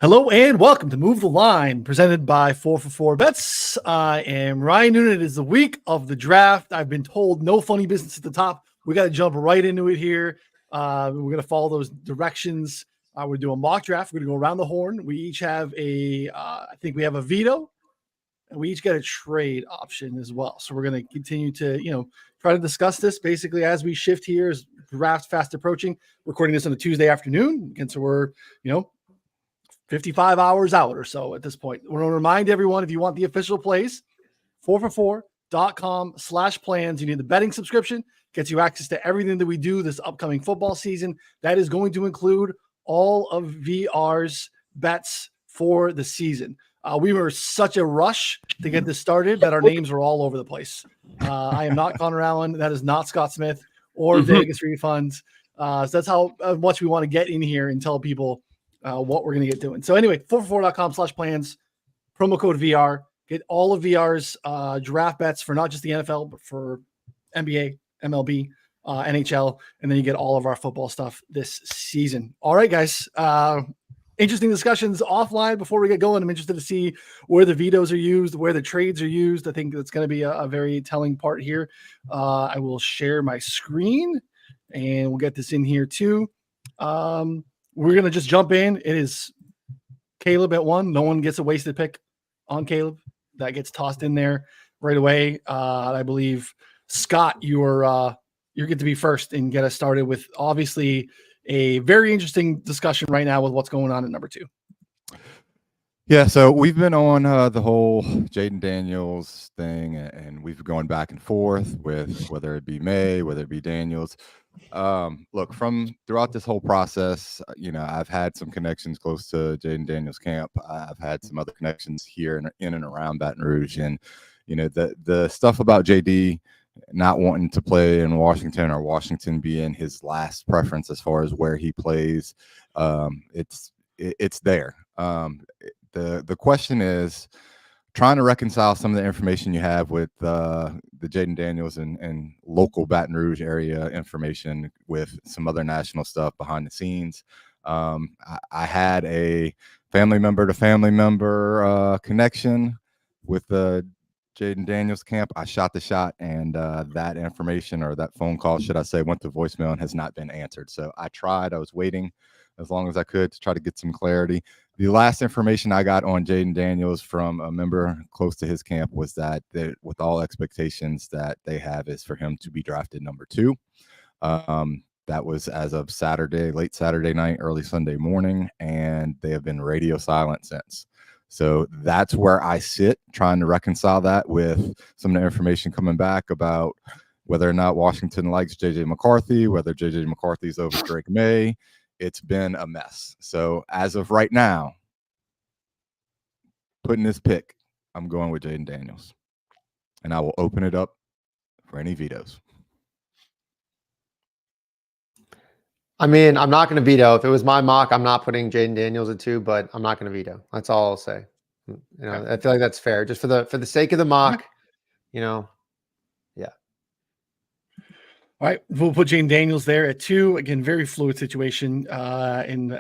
Hello and welcome to Move the Line, presented by 4for4 Bets. I am Ryan Noonan. It is the week of the draft. I've been told no funny business at the top. We got to jump right into it here. We're going to follow those directions. We're doing a mock draft. We're going to go around the horn. We each have I think we have a veto, and we each get a trade option as well. So we're going to continue to, try to discuss this basically as we shift here as draft fast approaching. Recording this on a Tuesday afternoon, and so we're, 55 hours out or so at this point. We're going to remind everyone, if you want the official plays, 4for4.com/plans. You need the betting subscription, gets you access to everything that we do this upcoming football season. That is going to include all of VR's bets for the season. We were such a rush to get this started that our names were all over the place. I am not Connor Allen. That is not Scott Smith or Vegas Refunds. So that's how much we want to get in here and tell people what we're going to get doing. So anyway, 4for4.com/plans, promo code VR, get all of VR's draft bets for not just the NFL, but for NBA, MLB, NHL, and then you get all of our football stuff this season. All right, guys. Interesting discussions offline before we get going. I'm interested to see where the vetoes are used, where the trades are used. I think that's going to be a very telling part here. I will share my screen and we'll get this in here too. We're going to just jump in. It is Caleb at 1. No one gets a wasted pick on Caleb. That gets tossed in there right away. I believe, Scott, you're good to be first and get us started with obviously a very interesting discussion right now with what's going on at number 2. Yeah, so we've been on the whole Jayden Daniels thing, and we've been going back and forth with whether it be May, whether it be Daniels. Look, from throughout this whole process, I've had some connections close to Jayden Daniels' camp. I've had some other connections here in and around Baton Rouge, and the stuff about JD not wanting to play in Washington or Washington being his last preference as far as where he plays, it's there. The question is trying to reconcile some of the information you have with the Jayden Daniels and local Baton Rouge area information with some other national stuff behind the scenes. I had a family member to family member connection with the Jayden Daniels camp. I shot the shot, and that information, or that phone call, should I say, went to voicemail and has not been answered. So I was waiting as long as I could to try to get some clarity. The last information I got on Jayden Daniels from a member close to his camp was that with all expectations that they have is for him to be drafted number 2. That was as of Saturday, late Saturday night, early Sunday morning, and they have been radio silent since. So that's where I sit, trying to reconcile that with some of the information coming back about whether or not Washington likes J.J. McCarthy, whether J.J. McCarthy's over Drake May. It's been a mess. So as of right now, putting this pick, I'm going with Jayden Daniels. And I will open it up for any vetoes. I mean, I'm not going to veto. If it was my mock, I'm not putting Jayden Daniels at 2, but I'm not going to veto. That's all I'll say. I feel like that's fair. Just for the sake of the mock, yeah. All right, we'll put Jayden Daniels there at 2. Again, very fluid situation. And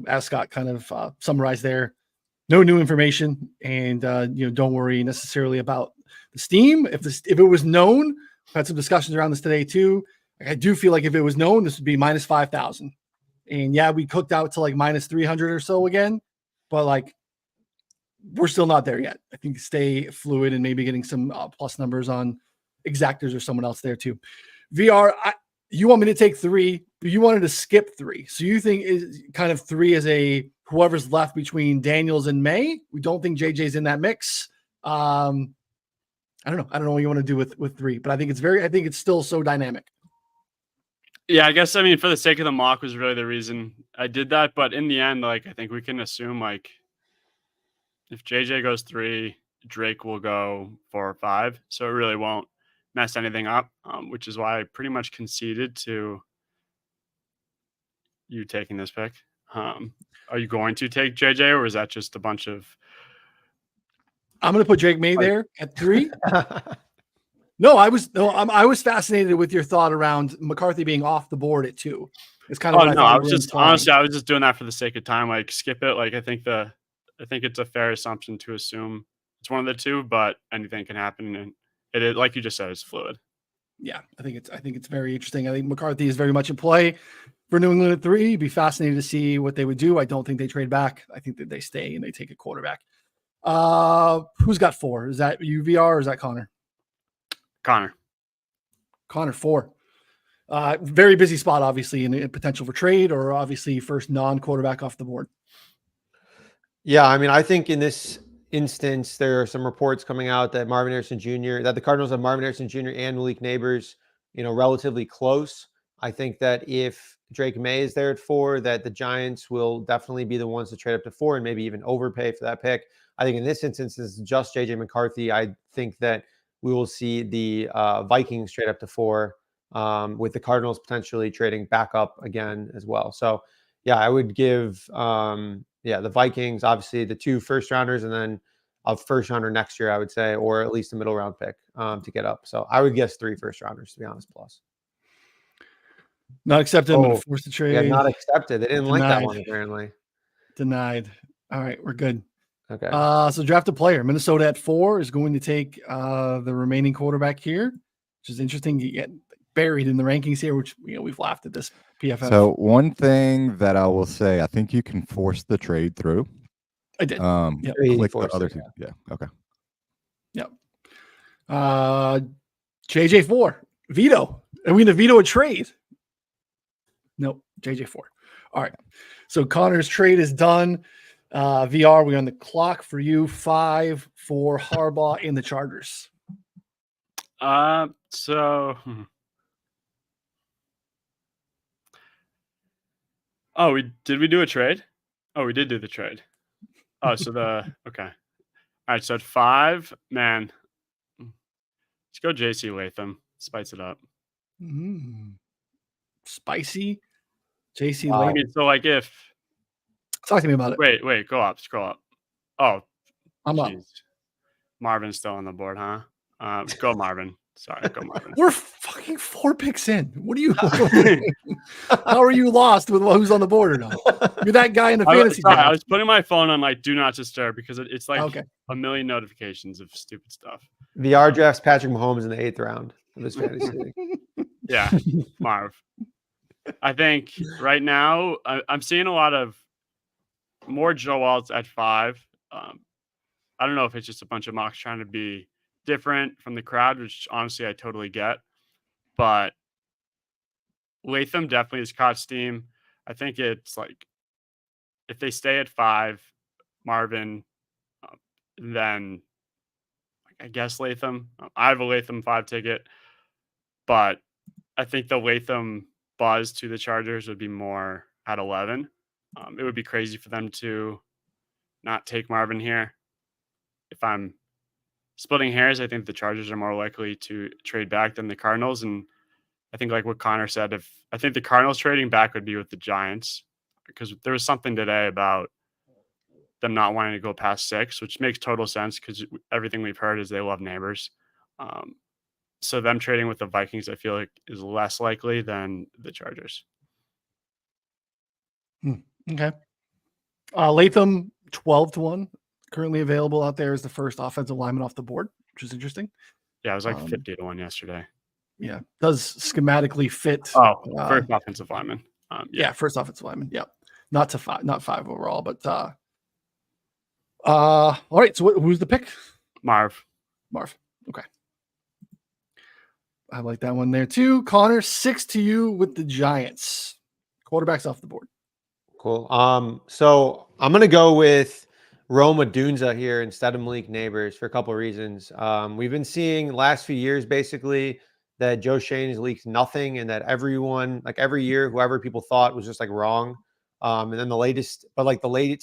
as Scott kind of summarized there, no new information, and don't worry necessarily about the steam. If it was known, I've had some discussions around this today too. I do feel like if it was known, this would be minus 5,000. And yeah, we cooked out to like minus 300 or so again, but like we're still not there yet. I think stay fluid and maybe getting some plus numbers on exactors or someone else there too. VR, you want me to take 3, but you wanted to skip 3. So you think is kind of 3 as a whoever's left between Daniels and May. We don't think JJ's in that mix. I don't know. I don't know what you want to do with 3, but I think it's still so dynamic. Yeah, I guess, for the sake of the mock was really the reason I did that. But in the end, I think we can assume, if JJ goes 3, Drake will go 4 or 5. So it really won't mess anything up, which is why I pretty much conceded to you taking this pick. Are you going to take JJ, or is that just a bunch of... I'm going to put Drake May there at 3. No, I was fascinated with your thought around McCarthy being off the board at 2. It's kind of Oh what no, I I thought was you were just implying. honestly, I was just doing that for the sake of time. Like skip it. Like I think it's a fair assumption to assume it's one of the two, but anything can happen, and it is, like you just said, it's fluid. Yeah, I think it's very interesting. I think McCarthy is very much in play for New England at 3. Be fascinated to see what they would do. I don't think they trade back. I think that they stay and they take a quarterback. Who's got 4? Is that UVR or is that Connor? Connor 4. Very busy spot, obviously, in potential for trade or obviously first non-quarterback off the board. Yeah, I mean, I think in this instance, there are some reports coming out that Marvin Harrison Jr. that the Cardinals have Marvin Harrison Jr. and Malik Nabers, relatively close. I think that if Drake May is there at 4, that the Giants will definitely be the ones to trade up to 4 and maybe even overpay for that pick. I think in this instance, it's just JJ McCarthy. I think that we will see the Vikings trade up to 4, with the Cardinals potentially trading back up again as well. So, yeah, I would give the Vikings, obviously the 2 first rounders and then a first rounder next year, I would say, or at least a middle round pick to get up. So I would guess 3 first rounders, to be honest, plus. Not accepted. I'm going to force the trade. Yeah, not accepted. They didn't like that one, apparently. Denied. All right, we're good. Okay. So draft a player. Minnesota at 4 is going to take the remaining quarterback here, which is interesting. You get buried in the rankings here, which we've laughed at this PFF. So one thing that I will say, I think you can force the trade through. I did. Yep. Click the other 2. Yeah. Okay. Yep. JJ4 veto. Are we going to veto a trade? Nope. JJ4. All right. So Connor's trade is done. VR, we're on the clock for you. 5 for Harbaugh in the Chargers. Oh, did we do a trade? Oh, we did do the trade. Oh, so okay. All right, so at 5, man, let's go JC Latham. Spice it up. Spicy. JC Wow. Latham. I mean, so like if Talk to me about it. Wait, go up, scroll up. Oh, I'm up. Marvin's still on the board, huh? Go Marvin. Sorry, go Marvin. We're fucking 4 picks in. What are you? How are you lost with who's on the board or not? You're that guy in the fantasy. I was putting my phone on like do not disturb because it's like a million notifications of stupid stuff. VR drafts Patrick Mahomes in the 8th round of his fantasy league. Yeah, Marv. I think right now I'm seeing a lot of more Joe Waltz at 5. I don't know if it's just a bunch of mocks trying to be different from the crowd, which honestly I totally get. But Latham definitely has caught steam. I think it's like if they stay at 5, Marvin, then I guess Latham. I have a Latham 5 ticket, but I think the Latham buzz to the Chargers would be more at 11. It would be crazy for them to not take Marvin here. If I'm splitting hairs, I think the Chargers are more likely to trade back than the Cardinals. And I think like what Connor said, I think the Cardinals trading back would be with the Giants because there was something today about them not wanting to go past 6, which makes total sense because everything we've heard is they love Nabers. So them trading with the Vikings, I feel like is less likely than the Chargers. Okay. Latham 12-1 currently available out there as the first offensive lineman off the board, which is interesting. Yeah, it was like 50-1 yesterday. Yeah, does schematically fit. Oh, first offensive lineman. Yeah, first offensive lineman. Yeah, not 5 overall, but all right. So who's the pick? Marv. Okay. I like that one there too. Connor, 6 to you with the Giants. Quarterbacks off the board. Cool. So I'm gonna go with Odunze here instead of Malik Nabers for a couple of reasons. We've been seeing last few years basically that Joe Shane has leaked nothing, and that everyone, like every year, whoever people thought was just like wrong. And then the latest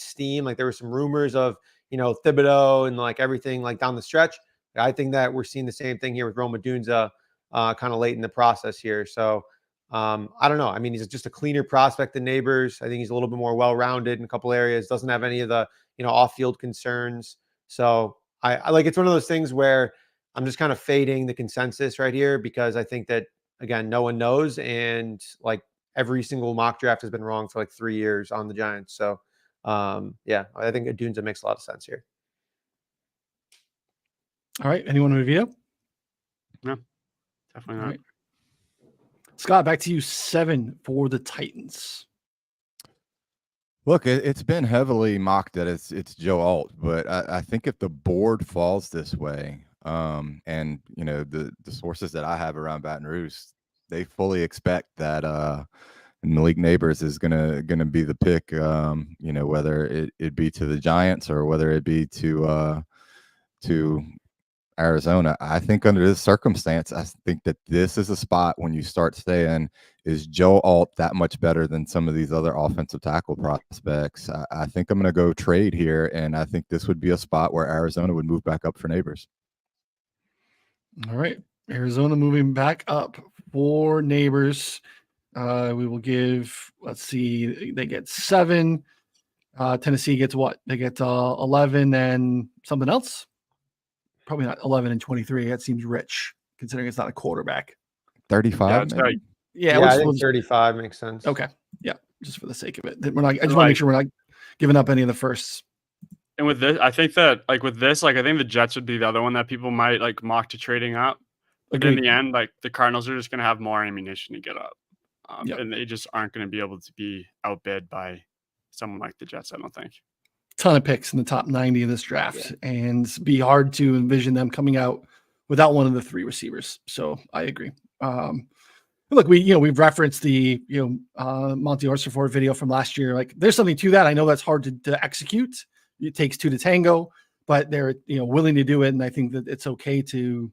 steam, like there were some rumors of Thibodeau and like everything like down the stretch. I think that we're seeing the same thing here with Odunze kind of late in the process here. So I don't know. I mean, he's just a cleaner prospect than Nabers. I think he's a little bit more well-rounded in a couple areas. Doesn't have any of the off-field concerns. So I like, it's one of those things where I'm just kind of fading the consensus right here because I think that, again, no one knows. And like every single mock draft has been wrong for like 3 years on the Giants. So yeah, I think Odunze makes a lot of sense here. All right. Anyone with a veto? No, definitely not. All right. Scott, back to you. 7 for the Titans. Look, it's been heavily mocked that it's Joe Alt, but I think if the board falls this way, and you know the sources that I have around Baton Rouge, they fully expect that Malik Nabers is gonna be the pick. You know, whether it be to the Giants or whether it be to Arizona. I think under this circumstance, I think that this is a spot when you start saying, is Joe Alt that much better than some of these other offensive tackle prospects? I think I'm going to go trade here, and I think this would be a spot where Arizona would move back up for Nabers. All right. Arizona moving back up for Nabers. We will give, let's see, they get 7. Tennessee gets what? They get 11 and something else. Probably not 11 and 23. That seems rich considering it's not a quarterback. 35. Yeah, right. Yeah, I think 35 makes sense. Okay. Yeah. Just for the sake of it. We're not, I just want to make sure we're not giving up any of the firsts. And with this, I think that like with this, like I think the Jets would be the other one that people might like mock to trading up. But in the end, like the Cardinals are just going to have more ammunition to get up. And they just aren't going to be able to be outbid by someone like the Jets, I don't think. Ton of picks in the top 90 of this draft, and be hard to envision them coming out without one of the 3 receivers. So I agree. Look, we've referenced the Monty Orsafort video from last year. Like, there's something to that. I know that's hard to execute. It takes 2 to tango, but they're willing to do it, and I think that it's okay to.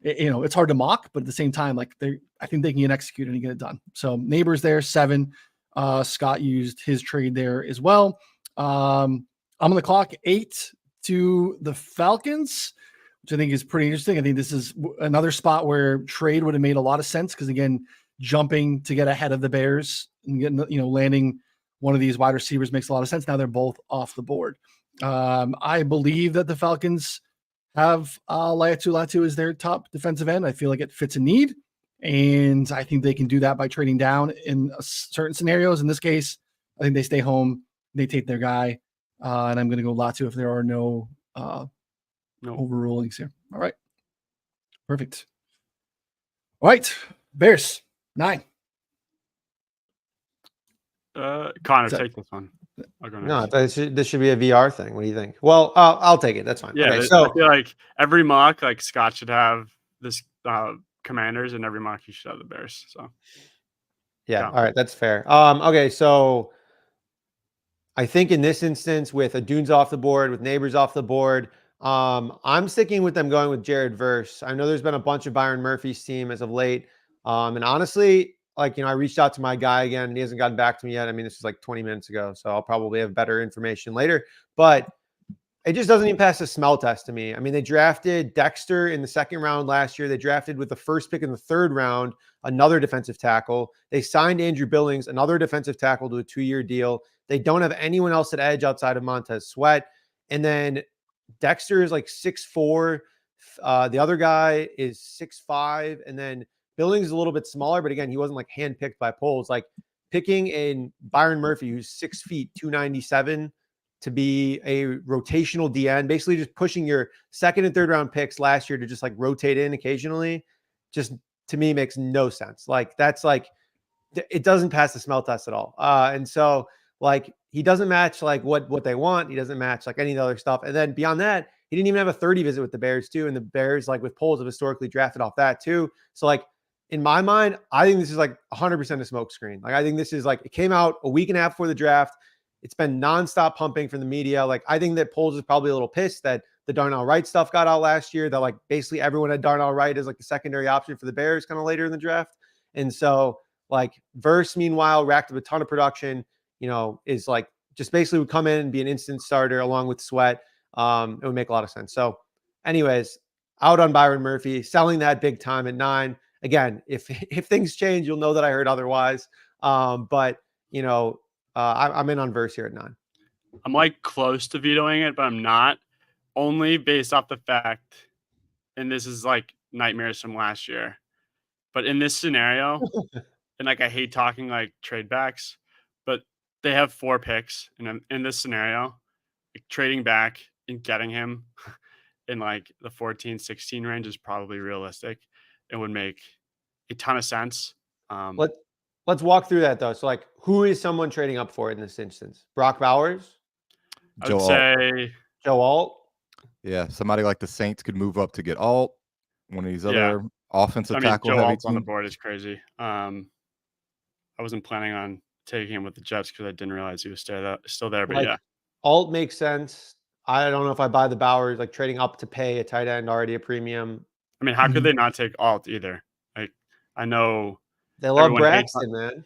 It's hard to mock, but at the same time, like I think they can get executed and get it done. So Nabers there 7. Scott used his trade there as well. I'm on the clock 8 to the Falcons, which I think is pretty interesting. I think this is another spot where trade would have made a lot of sense because, again, jumping to get ahead of the Bears and getting, landing one of these wide receivers makes a lot of sense. Now they're both off the board. I believe that the Falcons have Laiatu Latu as their top defensive end. I feel like it fits a need, and I think they can do that by trading down in certain scenarios. In this case, I think they stay home. They take their guy, and I'm going to go Latu if there are no overrulings here. All right. Perfect. All right. Bears, 9. Connor, take this one. I'll go next. No, this should be a VR thing. What do you think? Well, I'll take it. That's fine. Yeah, okay, so I feel like every mock, like Scott should have this Commanders, and every mock you should have the Bears. So yeah. All right. That's fair. Okay. So I think in this instance, with Odunze off the board, with Nabers off the board, I'm sticking with them going with Jared Verse. I know there's been a bunch of Byron Murphy's team as of late. And honestly, I reached out to my guy again, and he hasn't gotten back to me yet. I mean, this is like 20 minutes ago, so I'll probably have better information later. But it just doesn't even pass the smell test to me. I mean, they drafted Dexter in the 2nd round last year. They drafted with the 1st pick in the 3rd round, another defensive tackle. They signed Andrew Billings, another defensive tackle, to a 2-year deal. They don't have anyone else at edge outside of Montez Sweat. And then Dexter is like 6'4". The other guy is 6'5". And then Billings is a little bit smaller, but again, he wasn't like handpicked by polls. Like picking in Byron Murphy, who's 6 feet, 297, to be a rotational DN, basically just pushing your 2nd and 3rd round picks last year to just like rotate in occasionally, just to me makes no sense. Like that's like, it doesn't pass the smell test at all. And so like, he doesn't match like what they want. He doesn't match like any of the other stuff. And then beyond that, he didn't even have a 30 visit with the Bears too. And the Bears, like with polls, have historically drafted off that too. So like, in my mind, I think this is like 100% a smoke screen. Like, I think this is like, it came out a week and a half before the draft. It's been nonstop pumping from the media. Like, I think that Poles is probably a little pissed that the Darnell Wright stuff got out last year, that like basically everyone had Darnell Wright as like the secondary option for the Bears kind of later in the draft. And so like Verse, meanwhile, racked up a ton of production, is like just basically would come in and be an instant starter along with Sweat. It would make a lot of sense. So anyways, out on Byron Murphy, selling that big time at 9. Again, if things change, you'll know that I heard otherwise. But I'm in on Verse here at 9. I'm like close to vetoing it, but I'm not. Only based off the fact and this is like nightmares from last year. But in this scenario, and like I hate talking like trade backs, but they have 4 picks, and in this scenario, like, trading back and getting him in like the 14, 16 range is probably realistic. It would make a ton of sense. Let's walk through that though. So like, who is someone trading up for in this instance? Brock Bowers, I would say, Joe Alt. Yeah, somebody like the Saints could move up to get Alt. One of these Yeah. other offensive tackle Joe heavy Alt's on the team. board is crazy. I wasn't planning on taking him with the Jets because I didn't realize he was still there. But Like, yeah, Alt makes sense. I don't know if I buy the Bowers, like trading up to pay a tight end already a premium. I mean, how could they not take Alt either? Like, I know They love everyone hates- Braxton, man.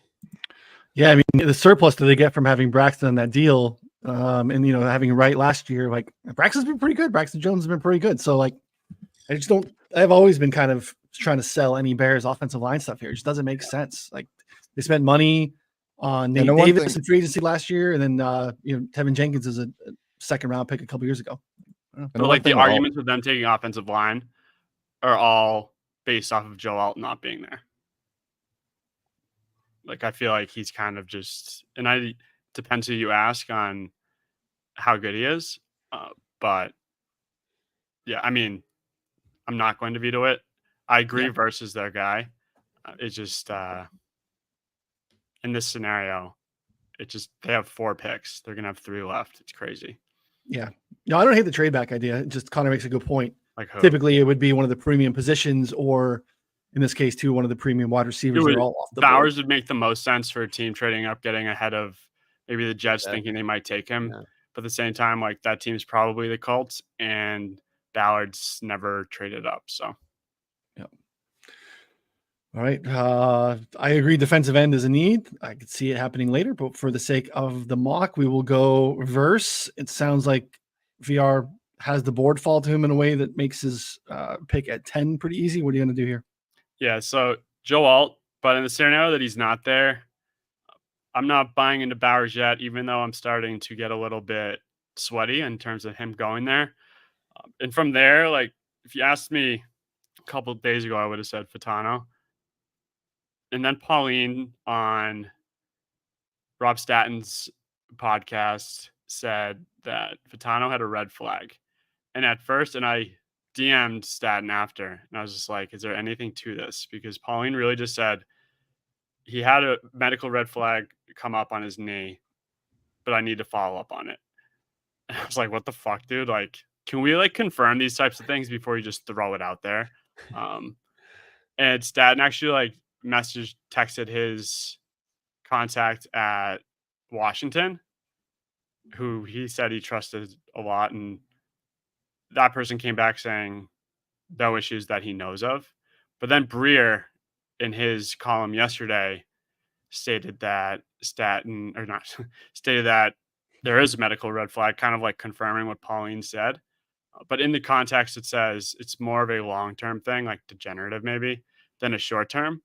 Yeah, I mean the surplus that they get from having Braxton on that deal, and you know having Wright last year, like Braxton's been pretty good. Braxton Jones has been pretty good. So like, I just don't. I've always been kind of trying to sell any Bears offensive line stuff here. It just doesn't make sense. Like they spent money on Nate Davis in free agency last year, and then Tevin Jenkins is a second round pick a couple years ago. But like the arguments with them taking offensive line are all based off of Joe Alt not being there. Like I feel like he's kind of just, and depends who you ask on how good he is. But yeah, I mean, I'm not going to veto it. I agree versus their guy. It's just in this scenario, they have 4 picks. They're gonna have 3 left. It's crazy. Yeah. No, I don't hate the trade back idea. Just Connor makes a good point. Like who? Typically it would be one of the premium positions, or in this case too, one of the premium wide receivers. They're all off the Bowers board. would make the most sense for a team trading up, getting ahead of maybe the Jets thinking they might take him. Yeah. But at the same time, like that team's probably the Colts, and Ballard's never traded up. So All right. I agree. Defensive end is a need. I could see it happening later, but for the sake of the mock, we will go verse. It sounds like VR has the board fall to him in a way that makes his pick at 10 pretty easy. What are you going to do here? yeah, so Joe Alt, but in the scenario that he's not there, I'm not buying into Bowers yet, even though I'm starting to get a little bit sweaty in terms of him going there. And from there, like if you asked me a couple of days ago, I would have said Fatano. And then Pauline on Rob Statton's podcast said that Fatano had a red flag. And at first, and I DM'd Statton after, and I was just like, is there anything to this? Because Pauline really just said he had a medical red flag come up on his knee, but I need to follow up on it. And I was like, what the fuck, dude? Like, can we like confirm these types of things before you just throw it out there? And Statton actually like texted his contact at Washington, who he said he trusted a lot, and that person came back saying no issues that he knows of. But then Breer, in his column yesterday, stated that stated that there is a medical red flag, kind of like confirming what Pauline said. But in the context, it says it's more of a long-term thing, like degenerative maybe, than a short-term,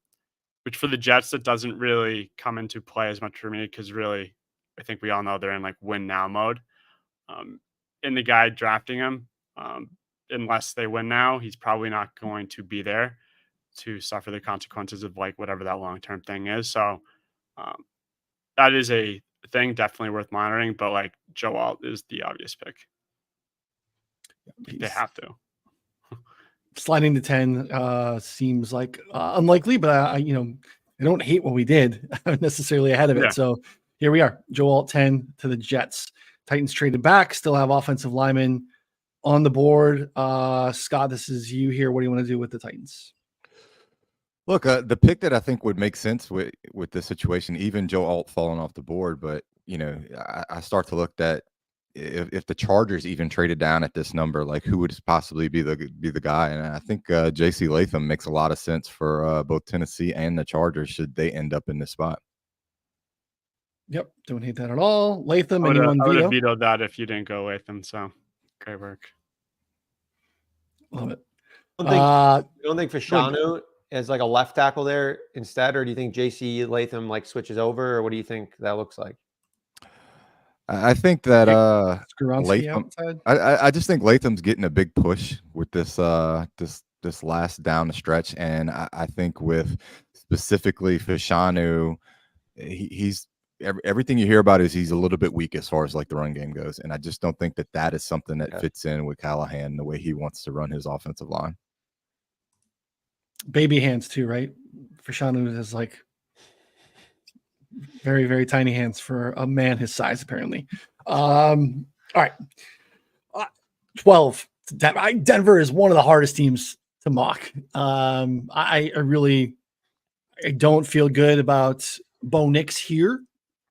which for the Jets, that doesn't really come into play as much for me because really, I think we all know they're in like win now mode. And the guy drafting him, unless they win now, he's probably not going to be there to suffer the consequences of like whatever that long-term thing is. So that is a thing definitely worth monitoring, but like Joe Alt is the obvious pick. They have to. Sliding to 10 seems like unlikely, but I don't hate what we did. I'm necessarily ahead of it. Yeah. So here we are. Joe Alt 10 to the Jets. Titans traded back, still have offensive linemen on the board. Scott, this is you here. What do you want to do with the Titans? Look, the pick that I think would make sense with this situation, even Joe Alt falling off the board, but I start to look at if the Chargers even traded down at this number, like who would possibly be the guy? And I think J.C. Latham makes a lot of sense for both Tennessee and the Chargers should they end up in this spot. Yep, don't hate that at all. Latham, I would veto? have vetoed that if you didn't go Latham. So great work. Love it. You don't think Fashanu is like a left tackle there instead, or do you think J.C. Latham like switches over, or what do you think that looks like? I think that Skoronski Latham. outside. I just think Latham's getting a big push with this last down the stretch, and I think with specifically Fashanu, he's everything you hear about is he's a little bit weak as far as like the run game goes, and I just don't think that is something that fits in with Callahan the way he wants to run his offensive line. Baby hands too, right? Fashanu has like very, very tiny hands for a man his size, apparently. All right. 12. Denver is one of the hardest teams to mock. I don't feel good about Bo Nix here.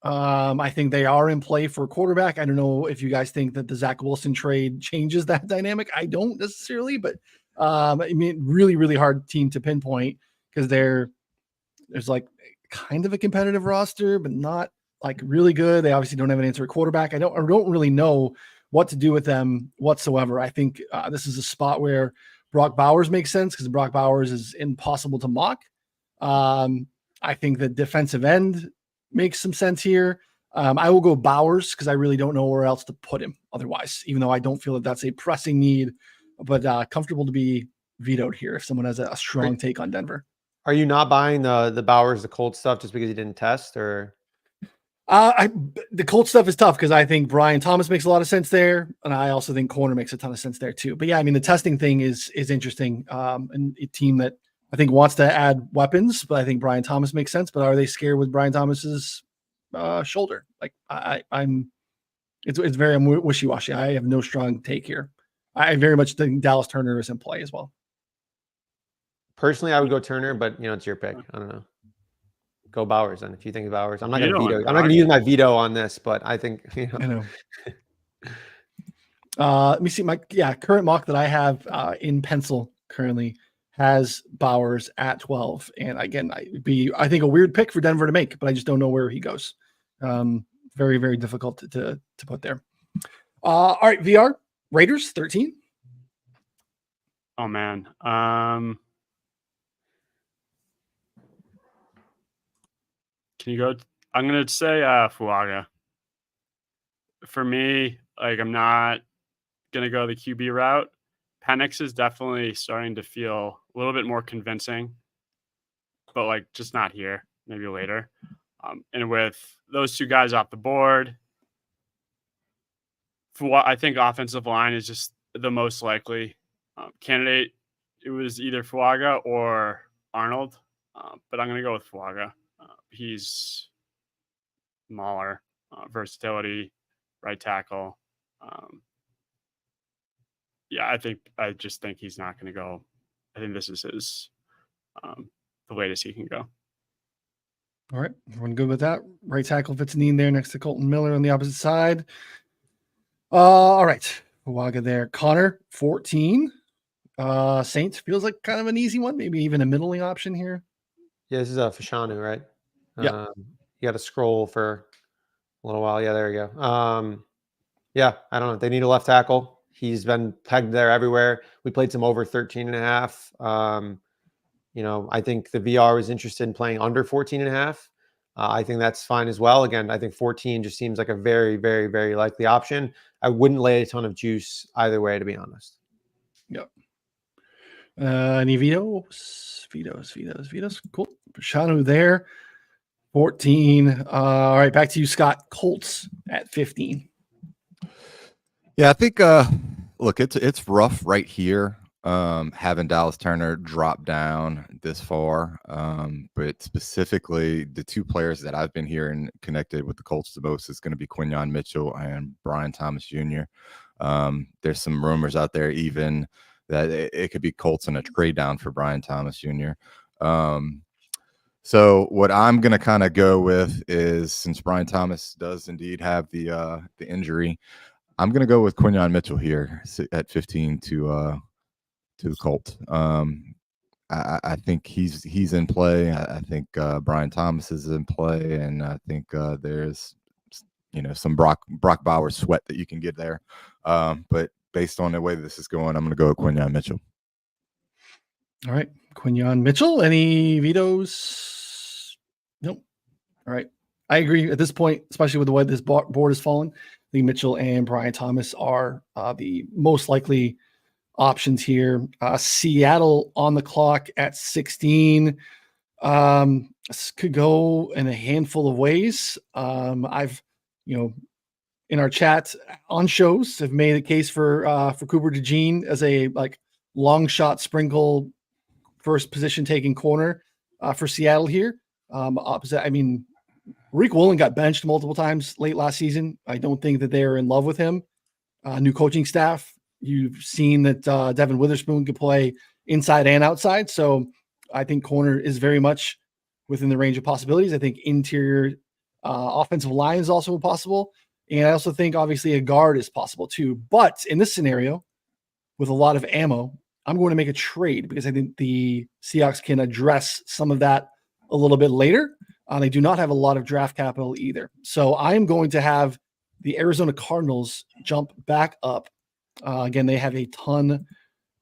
I think they are in play for a quarterback. I don't know if you guys think that the Zach Wilson trade changes that dynamic. I don't necessarily, but I mean, really, really hard team to pinpoint because there's like kind of a competitive roster, but not like really good. They obviously don't have an answer at quarterback. I don't really know what to do with them whatsoever. I think this is a spot where Brock Bowers makes sense because Brock Bowers is impossible to mock. I think the defensive end makes some sense here. I will go Bowers because I really don't know where else to put him otherwise, even though I don't feel that that's a pressing need, but comfortable to be vetoed here if someone has a strong take on Denver. Are you not buying the Bowers, the Colts stuff just because he didn't test, or? The Colts stuff is tough because I think Brian Thomas makes a lot of sense there, and I also think corner makes a ton of sense there too. But yeah, I mean the testing thing is interesting, and a team that I think wants to add weapons, but I think Brian Thomas makes sense. But are they scared with Brian Thomas's shoulder? Like it's very wishy-washy. I have no strong take here. I very much think Dallas Turner is in play as well. Personally, I would go Turner, but you know, it's your pick. I don't know. Go Bowers, and if you think Bowers, I'm not going to veto. I'm not going to use my veto on this, but I think you know. I know. Let me see my current mock that I have in pencil currently has Bowers at 12, and again, I think a weird pick for Denver to make, but I just don't know where he goes. Very, very difficult to put there. All right, VR Raiders 13. Oh man. Can you go? I'm going to say Fuaga. For me, like I'm not going to go the QB route. Penix is definitely starting to feel a little bit more convincing, but like just not here, maybe later. And with those two guys off the board, I think offensive line is just the most likely candidate. It was either Fuaga or Arnold, but I'm going to go with Fuaga. He's smaller, versatility, right tackle. I just think he's not going to go. I think this is his the latest he can go. All right, everyone good with that? Right tackle fits in there next to Colton Miller on the opposite side. All right, Fuaga there. Connor 14. Saints feels like kind of an easy one, maybe even a middling option here. Yeah, this is a Fashanu, right? Yeah. You got to scroll for a little while. Yeah, there you go. Yeah, I don't know. They need a left tackle. He's been pegged there everywhere. We played some over 13.5. You know, I think the VR was interested in playing under 14.5. I think that's fine as well. Again, I think 14 just seems like a very, very, very likely option. I wouldn't lay a ton of juice either way, to be honest. Yep. Any vetoes? Cool. Shanu there. 14. All right, back to you, Scott. Colts at 15. Yeah, I think look, it's rough right here. Having Dallas Turner drop down this far. But specifically the two players that I've been hearing connected with the Colts the most is going to be Quinyon Mitchell and Brian Thomas Jr. There's some rumors out there even that it could be Colts in a trade down for Brian Thomas Jr. So what I'm going to kind of go with is, since Brian Thomas does indeed have the injury, I'm going to go with Quinyon Mitchell here at 15 to the Colts. I think he's in play. I think Brian Thomas is in play, and I think there's some Brock Bowers sweat that you can get there. But based on the way this is going, I'm going to go with Quinyon Mitchell. All right, Quinyon Mitchell. Any vetoes? Nope. All right. I agree at this point, especially with the way this board has fallen. I think Mitchell and Brian Thomas are the most likely options here. Seattle on the clock at 16. This could go in a handful of ways. I've, in our chat on shows have made a case for Cooper DeJean as a like long shot sprinkle first position taking corner for Seattle here. Opposite, Rick Woolen got benched multiple times late last season. I don't think that they are in love with him. New coaching staff. You've seen that Devin Witherspoon could play inside and outside. So I think corner is very much within the range of possibilities. I think interior offensive line is also possible. And I also think obviously a guard is possible too. But in this scenario, with a lot of ammo, I'm going to make a trade because I think the Seahawks can address some of that a little bit later. They do not have a lot of draft capital either. So I am going to have the Arizona Cardinals jump back up. Again, they have a ton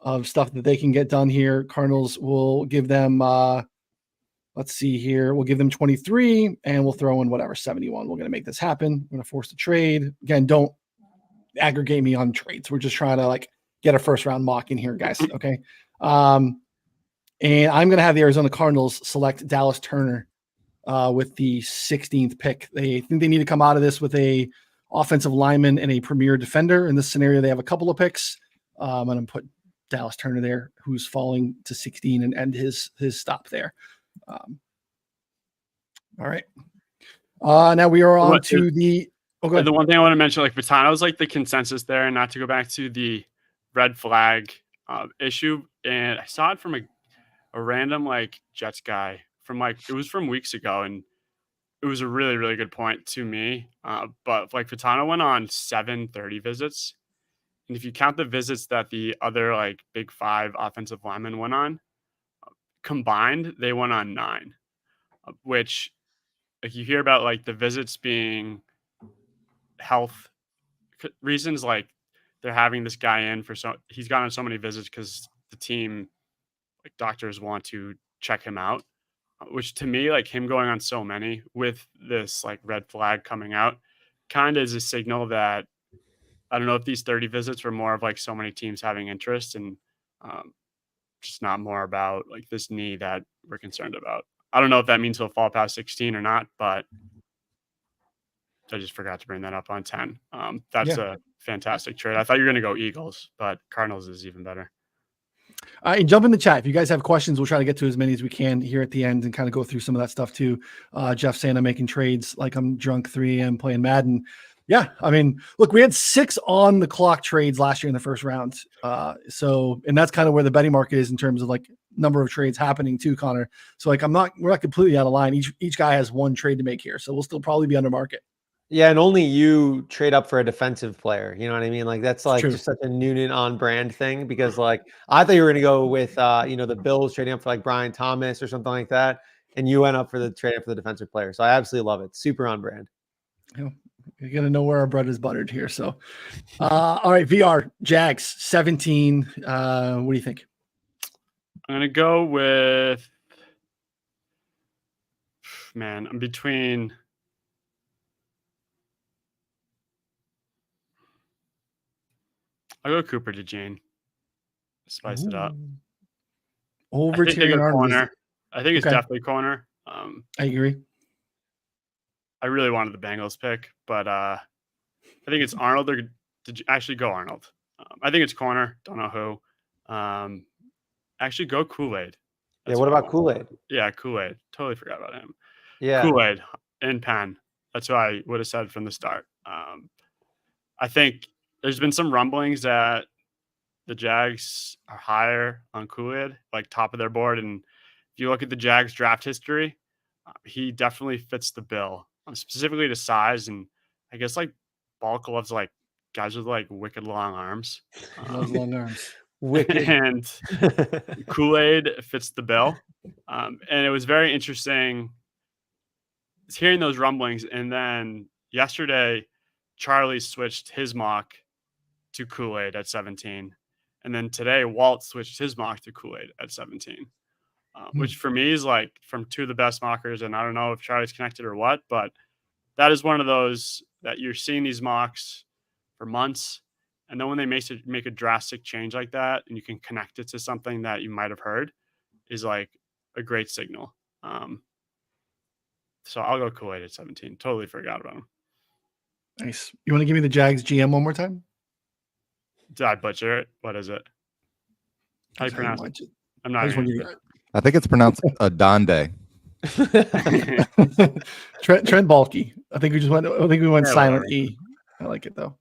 of stuff that they can get done here. Cardinals will give them, let's see here. We'll give them 23 and we'll throw in whatever, 71. We're going to make this happen. We're going to force the trade. Again, don't aggregate me on trades. We're just trying to get a first round mock in here, guys. Okay. And I'm going to have the Arizona Cardinals select Dallas Turner with the 16th pick. They think they need to come out of this with a offensive lineman and a premier defender. In this scenario, they have a couple of picks. I'm going to put Dallas Turner there, who's falling to 16 and end his stop there. All right. Now we are on to the. Oh, go ahead. The one thing I want to mention, Patano's the consensus there, and not to go back to the red flag issue. And I saw it from a random Jets guy from it was from weeks ago, and it was a really, really good point to me. But Patano went on 730 visits. And if you count the visits that the other big five offensive linemen went on, combined, they went on 9, which you hear about the visits being health reasons. They're having this guy in he's gone on so many visits because the team, doctors want to check him out. Which to me, him going on so many with this red flag coming out kind of is a signal that I don't know if these 30 visits were more of so many teams having interest and just not more about this knee that we're concerned about. I don't know if that means he'll fall past 16 or not, but I just forgot to bring that up on 10. That's a fantastic trade. I thought you were going to go Eagles, but Cardinals is even better. And jump in the chat. If you guys have questions, we'll try to get to as many as we can here at the end and kind of go through some of that stuff too. Jeff saying I'm making trades like I'm drunk 3 a.m. playing Madden. Yeah. Look, we had 6 on the clock trades last year in the first round. And that's kind of where the betting market is in terms of number of trades happening too, Connor. So we're not completely out of line. Each guy has one trade to make here. So we'll still probably be under market. Yeah, and only you trade up for a defensive player. You know what I mean? That's just such a Noonan on brand thing because I thought you were going to go with the Bills trading up for Brian Thomas or something like that, and you went up for the trade up for the defensive player. So I absolutely love it. Super on brand. Yeah, you're going to know where our bread is buttered here. So, all right, VR Jags 17. What do you think? I'm going to go with I'm between. I'll go Cooper DeJean. Spice it up. Over Tyrion Arnold. Corner. I think it's definitely corner. I agree. I really wanted the Bengals pick, but I think it's Arnold. Or did you actually go Arnold? I think it's corner. Don't know who. Actually, go Kool-Aid. Yeah, what about Kool-Aid? Yeah, Kool-Aid. Totally forgot about him. Yeah. Kool-Aid in Penn. That's what I would have said from the start. I think there's been some rumblings that the Jags are higher on Kool-Aid, top of their board. And if you look at the Jags draft history, he definitely fits the bill, specifically to size. And I guess Bulk loves guys with wicked long arms. Long arms. Wicked. And Kool-Aid fits the bill. And it was very interesting hearing those rumblings. And then yesterday, Charlie switched his mock to Kool-Aid at 17. And then today, Walt switched his mock to Kool-Aid at 17, which for me is from 2 of the best mockers. And I don't know if Charlie's connected or what, but that is one of those that you're seeing these mocks for months. And then when they make a drastic change like that, and you can connect it to something that you might have heard, is like a great signal. So I'll go Kool-Aid at 17. Totally forgot about him. Nice. You want to give me the Jags GM one more time? Did I butcher it? What is it? How do you pronounce it? I'm not. I think it's pronounced Odunze. Trent Baalke. I think we went silent E. I like it though.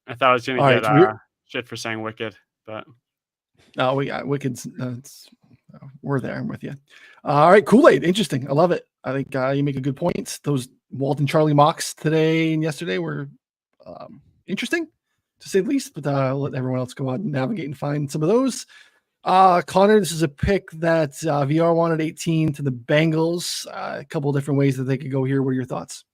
I thought I was gonna get shit for saying wicked, but no, we got wicked's. We're there. I'm with you. All right, Kool-Aid. Interesting. I love it. I think you make a good point. Those Walt and Charlie mocks today and yesterday were interesting, to say the least. But I'll let everyone else go out and navigate and find some of those. Connor, this is a pick that VR wanted 18 to the Bengals. A couple of different ways that they could go here. What are your thoughts?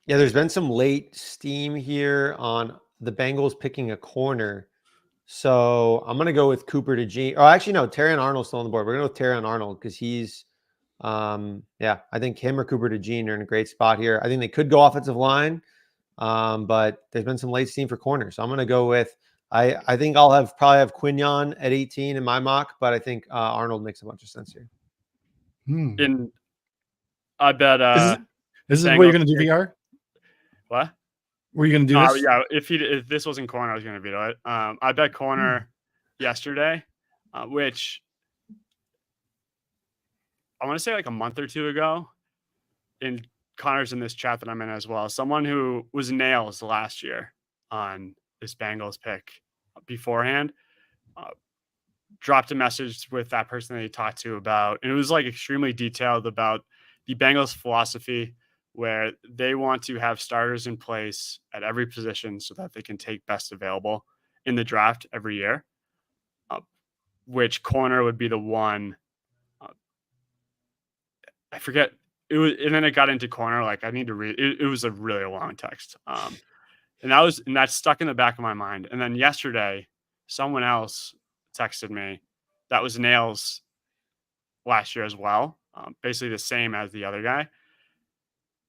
Yeah, there's been some late steam here on the Bengals picking a corner. So I'm going to go with Cooper DeJean. Oh, actually, no, Terrion Arnold's still on the board. We're going to go with Terrion Arnold because he's, I think him or Cooper DeJean are in a great spot here. I think they could go offensive line, but there's been some late steam for corner. So I'm going to go with, I think I'll probably have Quignon at 18 in my mock, but I think Arnold makes a bunch of sense here. And I bet this is what you're going to do, VR? What? Were you going to do this? Yeah, if this wasn't corner, I was going to veto it. I bet corner yesterday, which I want to say like a month or two ago, and Connor's in this chat that I'm in as well. Someone who was nails last year on this Bengals pick beforehand dropped a message with that person that he talked to about, and it was like extremely detailed about the Bengals philosophy, where they want to have starters in place at every position so that they can take best available in the draft every year, which corner would be the one. I forget it was, and then it got into corner. Like I need to read it. It was a really long text. And that stuck in the back of my mind. And then yesterday, someone else texted me that was nails last year as well. Basically the same as the other guy.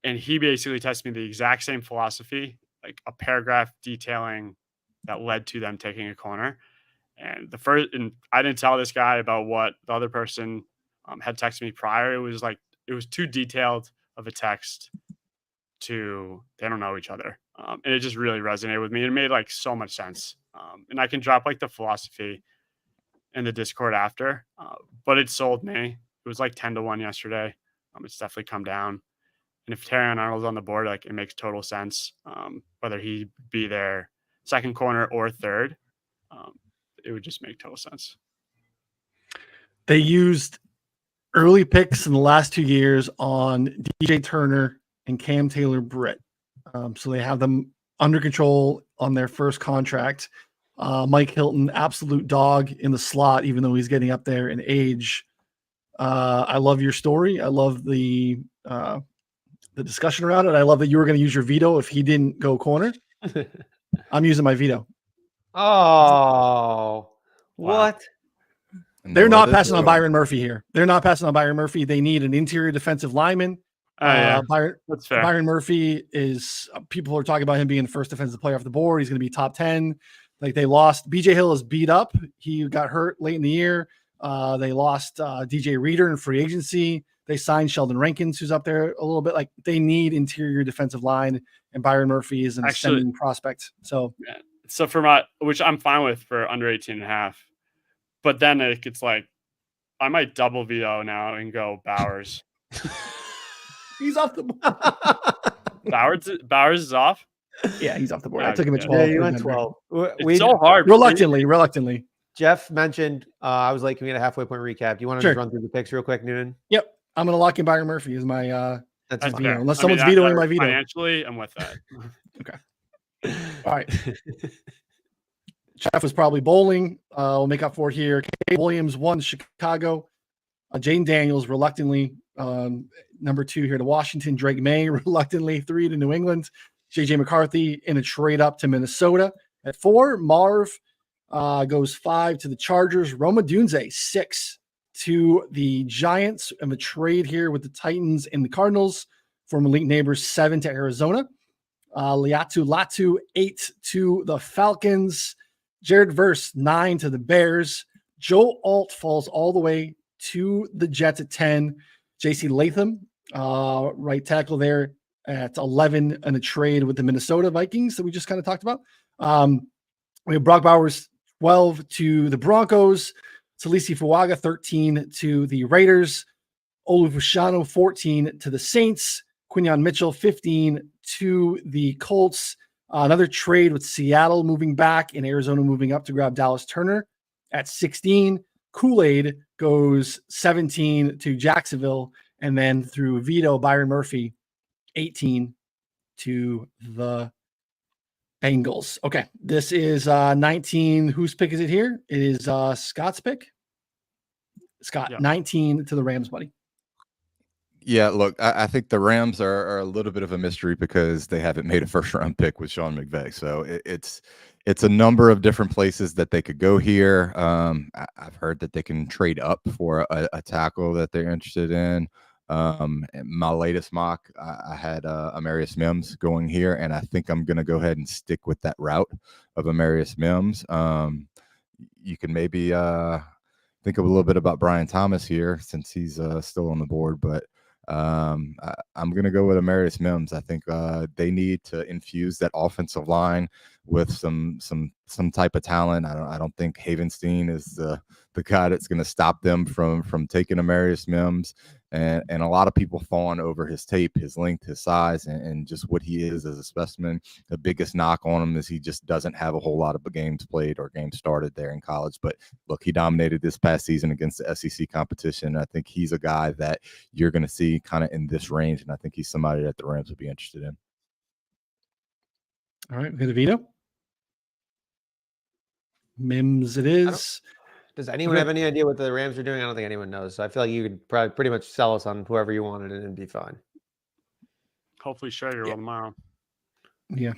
And he basically texted me the exact same philosophy, like a paragraph detailing that led to them taking a corner. And I didn't tell this guy about what the other person had texted me prior. It was too detailed of a text they don't know each other. And it just really resonated with me. It made like so much sense. And I can drop like the philosophy in the Discord after, but it sold me. It was like 10-1 yesterday. It's definitely come down. And if Terrion Arnold's on the board, like it makes total sense. Whether he be their second corner or third, it would just make total sense. They used early picks in the last 2 years on DJ Turner and Cam Taylor-Britt. So they have them under control on their first contract. Mike Hilton, absolute dog in the slot, even though he's getting up there in age. I love your story. I love the discussion around it. I love that you were going to use your veto if he didn't go corner. I'm using my veto. Oh, what? They're not passing on Byron Murphy here. They're not passing on Byron Murphy. They need an interior defensive lineman. Yeah. That's fair. Byron Murphy is, people are talking about him being the first defensive player off the board. He's going to be top 10. Like they lost, BJ Hill is beat up. He got hurt late in the year. They lost DJ Reader in free agency. They signed Sheldon Rankins, who's up there a little bit. Like they need interior defensive line, and Byron Murphy is an ascending prospect. So, for which I'm fine with for under 18.5, but then it's like, I might double veto now and go Bowers. He's off the board. Bowers is off. Yeah, he's off the board. I took him at 12. Yeah, you went 12. It's so hard. Reluctantly. Jeff mentioned I was like, can we get a halfway point recap? Do you want to just run through the picks real quick, Noonan? Yep. I'm going to lock in Byron Murphy as my that's veto. Unless someone's vetoing my veto. Financially, I'm with that. Okay. All right. Jeff was probably bowling. We'll make up for it here. Caleb Williams won Chicago. Jayden Daniels reluctantly number 2 here to Washington. Drake May reluctantly 3 to New England. JJ McCarthy in a trade up to Minnesota at 4. Marv goes 5 to the Chargers. Rome Odunze 6 to the Giants, and the trade here with the Titans and the Cardinals. for Malik Nabers, 7 to Arizona. Liatu Latu, 8 to the Falcons. Jared Verse, 9 to the Bears. Joe Alt falls all the way to the Jets at 10. JC Latham, right tackle there at 11 in a trade with the Minnesota Vikings that we just kind of talked about. We have Brock Bowers, 12 to the Broncos. Talisi Fuaga, 13 to the Raiders. Olufushano, 14 to the Saints. Quinyon Mitchell, 15 to the Colts. Another trade with Seattle moving back and Arizona moving up to grab Dallas Turner at 16. Kool-Aid goes 17 to Jacksonville. And then through Vito, Byron Murphy, 18 to the Bengals. Okay, this is 19. Whose pick is it here? It is Scott's pick. Scott, 19 to the Rams, buddy. Yeah, look, I think the Rams are a little bit of a mystery because they haven't made a first-round pick with Sean McVay. So it's a number of different places that they could go here. I've heard that they can trade up for a tackle that they're interested in. My latest mock, I had Amarius Mims going here, and I think I'm going to go ahead and stick with that route of Amarius Mims. You can maybe think a little bit about Brian Thomas here since he's still on the board, but I'm going to go with Amarius Mims. I think they need to infuse that offensive line with some type of talent. I don't think Havenstein is the guy that's going to stop them from taking Amarius Mims. And a lot of people fawn over his tape, his length, his size, and just what he is as a specimen. The biggest knock on him is he just doesn't have a whole lot of games played or games started there in college. But look, he dominated this past season against the SEC competition. I think he's a guy that you're going to see kind of in this range, and I think he's somebody that the Rams would be interested in. All right, we got a Vito. Mims it is. Does anyone have any idea what the Rams are doing? I don't think anyone knows. So I feel like you could probably pretty much sell us on whoever you wanted and it'd be fine. Hopefully Schrager will tomorrow. Yeah.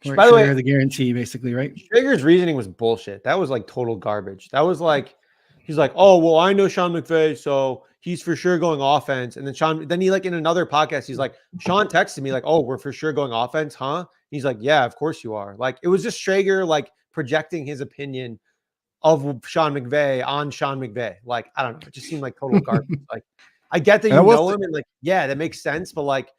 Right, By the way, the guarantee, basically, right? Schrager's reasoning was bullshit. That was like total garbage. That was like, he's like, oh, well, I know Sean McVay, so he's for sure going offense. And then he like in another podcast, he's like, Sean texted me like, oh, we're for sure going offense, huh? He's like, yeah, of course you are. Like, it was just Schrager like projecting his opinion of Sean McVay on Sean McVay. Like, I don't know. It just seemed like total garbage. Like, I get that you know him and like, yeah, that makes sense. But like,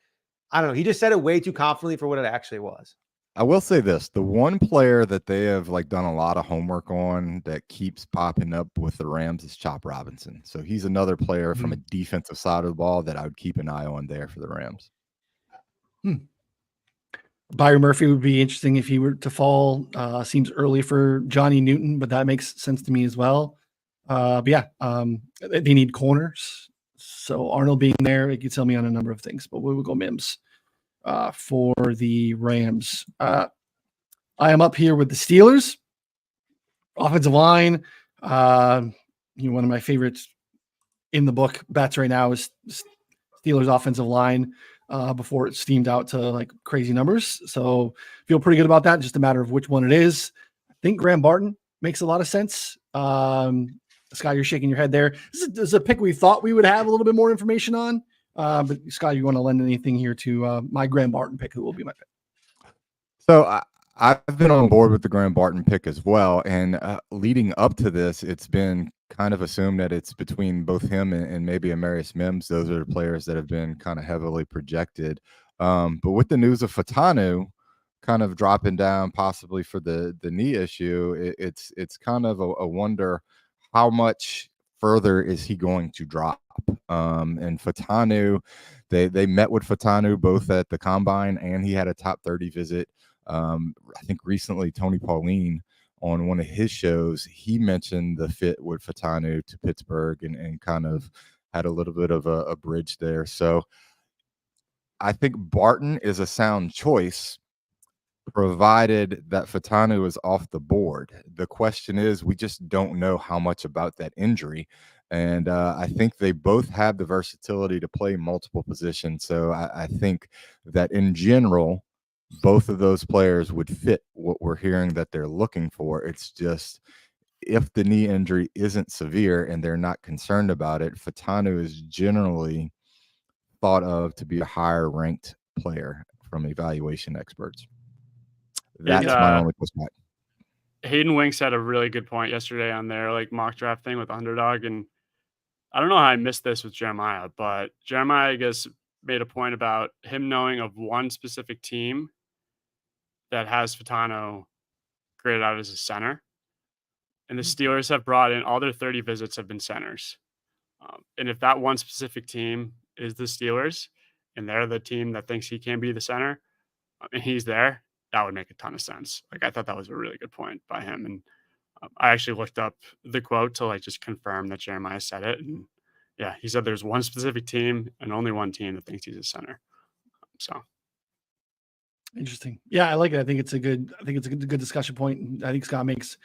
I don't know. He just said it way too confidently for what it actually was. I will say this. The one player that they have like done a lot of homework on that keeps popping up with the Rams is Chop Robinson. So he's another player from a defensive side of the ball that I would keep an eye on there for the Rams. Byron Murphy would be interesting if he were to fall. Seems early for Johnny Newton, but that makes sense to me as well. But yeah, they need corners. So Arnold being there, it could tell me on a number of things, but we will go Mims for the Rams. I am up here with the Steelers. Offensive line. One of my favorites in the book bets right now is Steelers offensive line. Before it steamed out to like crazy numbers. So feel pretty good about that. Just a matter of which one it is. I think Graham Barton makes a lot of sense. Scott, you're shaking your head there. This is a pick we thought we would have a little bit more information on. But Scott, you want to lend anything here to my Graham Barton pick, who will be my pick? So I've been on board with the Graham Barton pick as well. And leading up to this, it's been kind of assumed that it's between both him and maybe Amarius Mims. Those are the players that have been kind of heavily projected. But with the news of Fatanu kind of dropping down possibly for the knee issue, it's kind of a wonder how much further is he going to drop. And Fatanu, they met with Fatanu both at the combine and he had a top 30 visit. I think recently Tony Pauline on one of his shows, he mentioned the fit with Fatanu to Pittsburgh and kind of had a little bit of a bridge there. So I think Barton is a sound choice, provided that Fatanu is off the board. The question is, we just don't know how much about that injury. And I think they both have the versatility to play multiple positions. So I think that in general, both of those players would fit what we're hearing that they're looking for. It's just if the knee injury isn't severe and they're not concerned about it, Fatanu is generally thought of to be a higher ranked player from evaluation experts. That's my only pushback. Hayden Winks had a really good point yesterday on their like mock draft thing with Underdog, and I don't know how I missed this with Jeremiah, but Jeremiah, I guess, made a point about him knowing of one specific team that has Fatano graded out as a center, and the Steelers have brought in all their 30 visits have been centers, and if that one specific team is the Steelers, and they're the team that thinks he can be the center, and he's there, that would make a ton of sense. Like, I thought that was a really good point by him. And I actually looked up the quote to like just confirm that Jeremiah said it. And yeah, he said there's one specific team and only one team that thinks he's a center. So interesting. Yeah, I like it. I think it's a good discussion point. I think Scott makes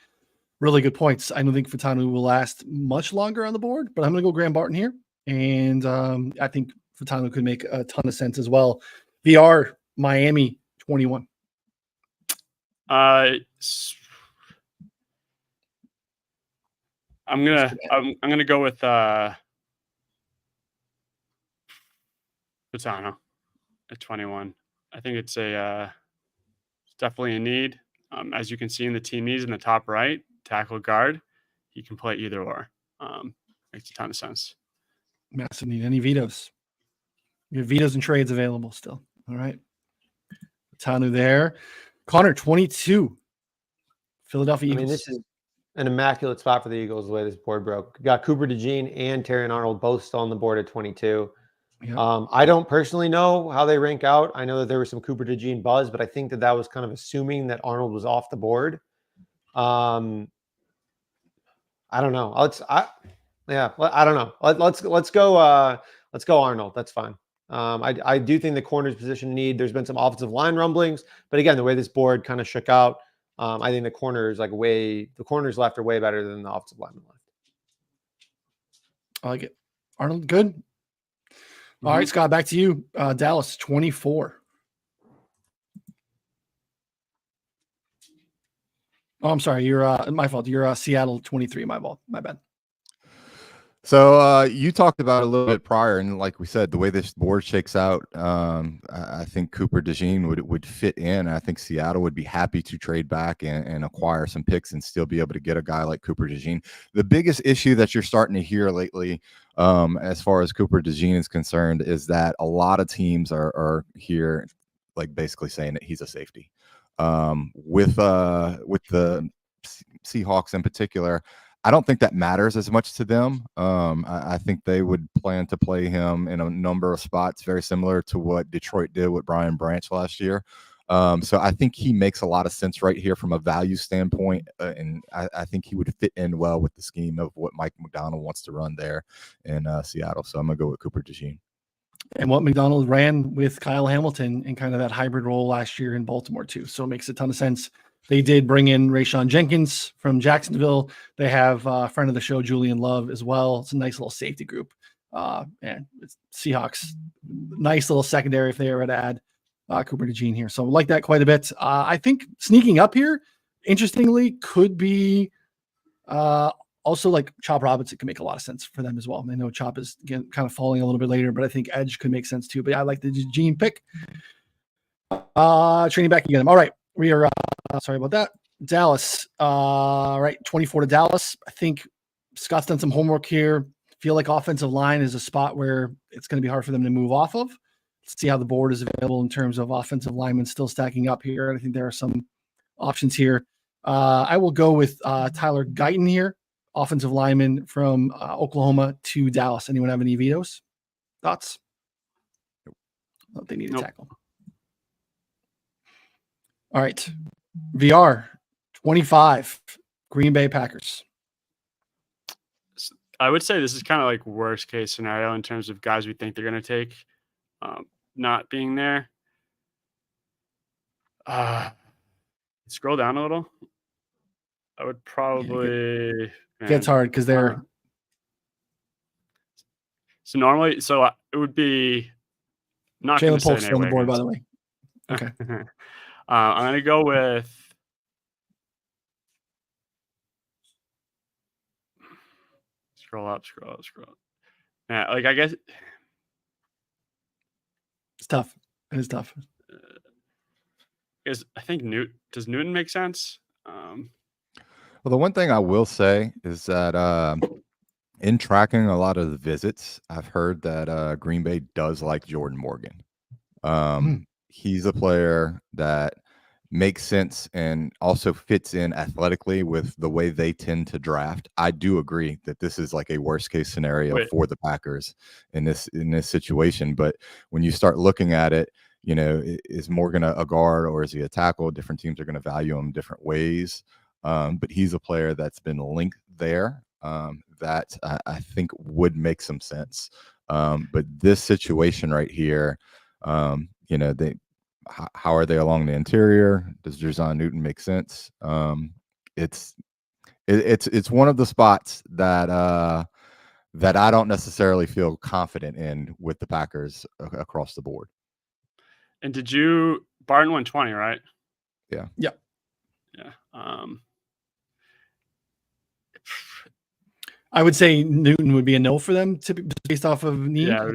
really good points. I don't think Fatanu will last much longer on the board, but I'm going to go Graham Barton here. And I think Fatanu could make a ton of sense as well. VR Miami 21. I'm gonna go with Fatano at 21. I think it's definitely a need. As you can see in the team needs in the top right, tackle guard, he can play either or. Makes a ton of sense. Massive need. Any vetoes? You have vetoes and trades available still. All right. Tanu there. Connor, 22. Philadelphia Eagles. I mean, this is an immaculate spot for the Eagles the way this board broke. Got Cooper DeJean and Terrion Arnold both still on the board at 22. Yep. I don't personally know how they rank out. I know that there was some Cooper DeJean buzz, but I think that was kind of assuming that Arnold was off the board. I don't know. I don't know. Let's go Arnold. That's fine. I do think the corners position need. There's been some offensive line rumblings, but again, the way this board kind of shook out, I think the corners left are way better than the offensive lineman left. I like it. Arnold, good. All right, Scott, back to you. Dallas 24. Oh, I'm sorry. You're my fault. You're Seattle 23. My bad. So you talked about it a little bit prior, and like we said, the way this board shakes out, I think Cooper DeJean would fit in. I think Seattle would be happy to trade back and acquire some picks and still be able to get a guy like Cooper DeJean. The biggest issue that you're starting to hear lately, as far as Cooper DeJean is concerned, is that a lot of teams are here, like basically saying that he's a safety. With the Seahawks in particular, I don't think that matters as much to them. I think they would plan to play him in a number of spots, very similar to what Detroit did with Brian Branch last year. So I think he makes a lot of sense right here from a value standpoint, and I think he would fit in well with the scheme of what Mike McDonald wants to run there in Seattle. So I'm going to go with Cooper DeJean. And what McDonald ran with Kyle Hamilton in kind of that hybrid role last year in Baltimore too. So it makes a ton of sense. They did bring in Rayshon Jenkins from Jacksonville. They have a friend of the show, Julian Love, as well. It's a nice little safety group. And it's Seahawks, nice little secondary if they were to add Cooper DeJean here. So I like that quite a bit. I think sneaking up here, interestingly, could be also like Chop Robinson could make a lot of sense for them as well. I know Chop is again kind of falling a little bit later, but I think Edge could make sense too. But I like the DeJean pick. Training back again. All right. We are sorry about that. Dallas. Right. 24 to Dallas. I think Scott's done some homework here. Feel like offensive line is a spot where it's going to be hard for them to move off of. Let's see how the board is available in terms of offensive linemen still stacking up here. I think there are some options here. I will go with Tyler Guyton here, offensive lineman from Oklahoma to Dallas. Anyone have any vetoes? Thoughts? Nope. They need a tackle. All right. VR 25, Green Bay Packers. I would say this is kind of like worst case scenario in terms of guys we think they're going to take not being there. Scroll down a little. I would probably gets hard because they're so normally it would be not Jalen Polk's on the board, by the way. Okay. I'm going to go with scroll up. Yeah, like I guess It's tough. It is tough. I think does Newton make sense? Well, the one thing I will say is that in tracking a lot of the visits, I've heard that Green Bay does like Jordan Morgan. He's a player that makes sense and also fits in athletically with the way they tend to draft. I do agree that this is like a worst case scenario for the Packers in this situation. But when you start looking at it, is Morgan a guard or is he a tackle? Different teams are going to value him different ways. But he's a player that's been linked there that I think would make some sense. But this situation right here, how are they along the interior? Does Jayden Newton make sense? It's one of the spots that I don't necessarily feel confident in with the Packers across the board. And Barton 120, right? Yeah. Yep. Yeah. I would say Newton would be a no for them based off of need. Yeah.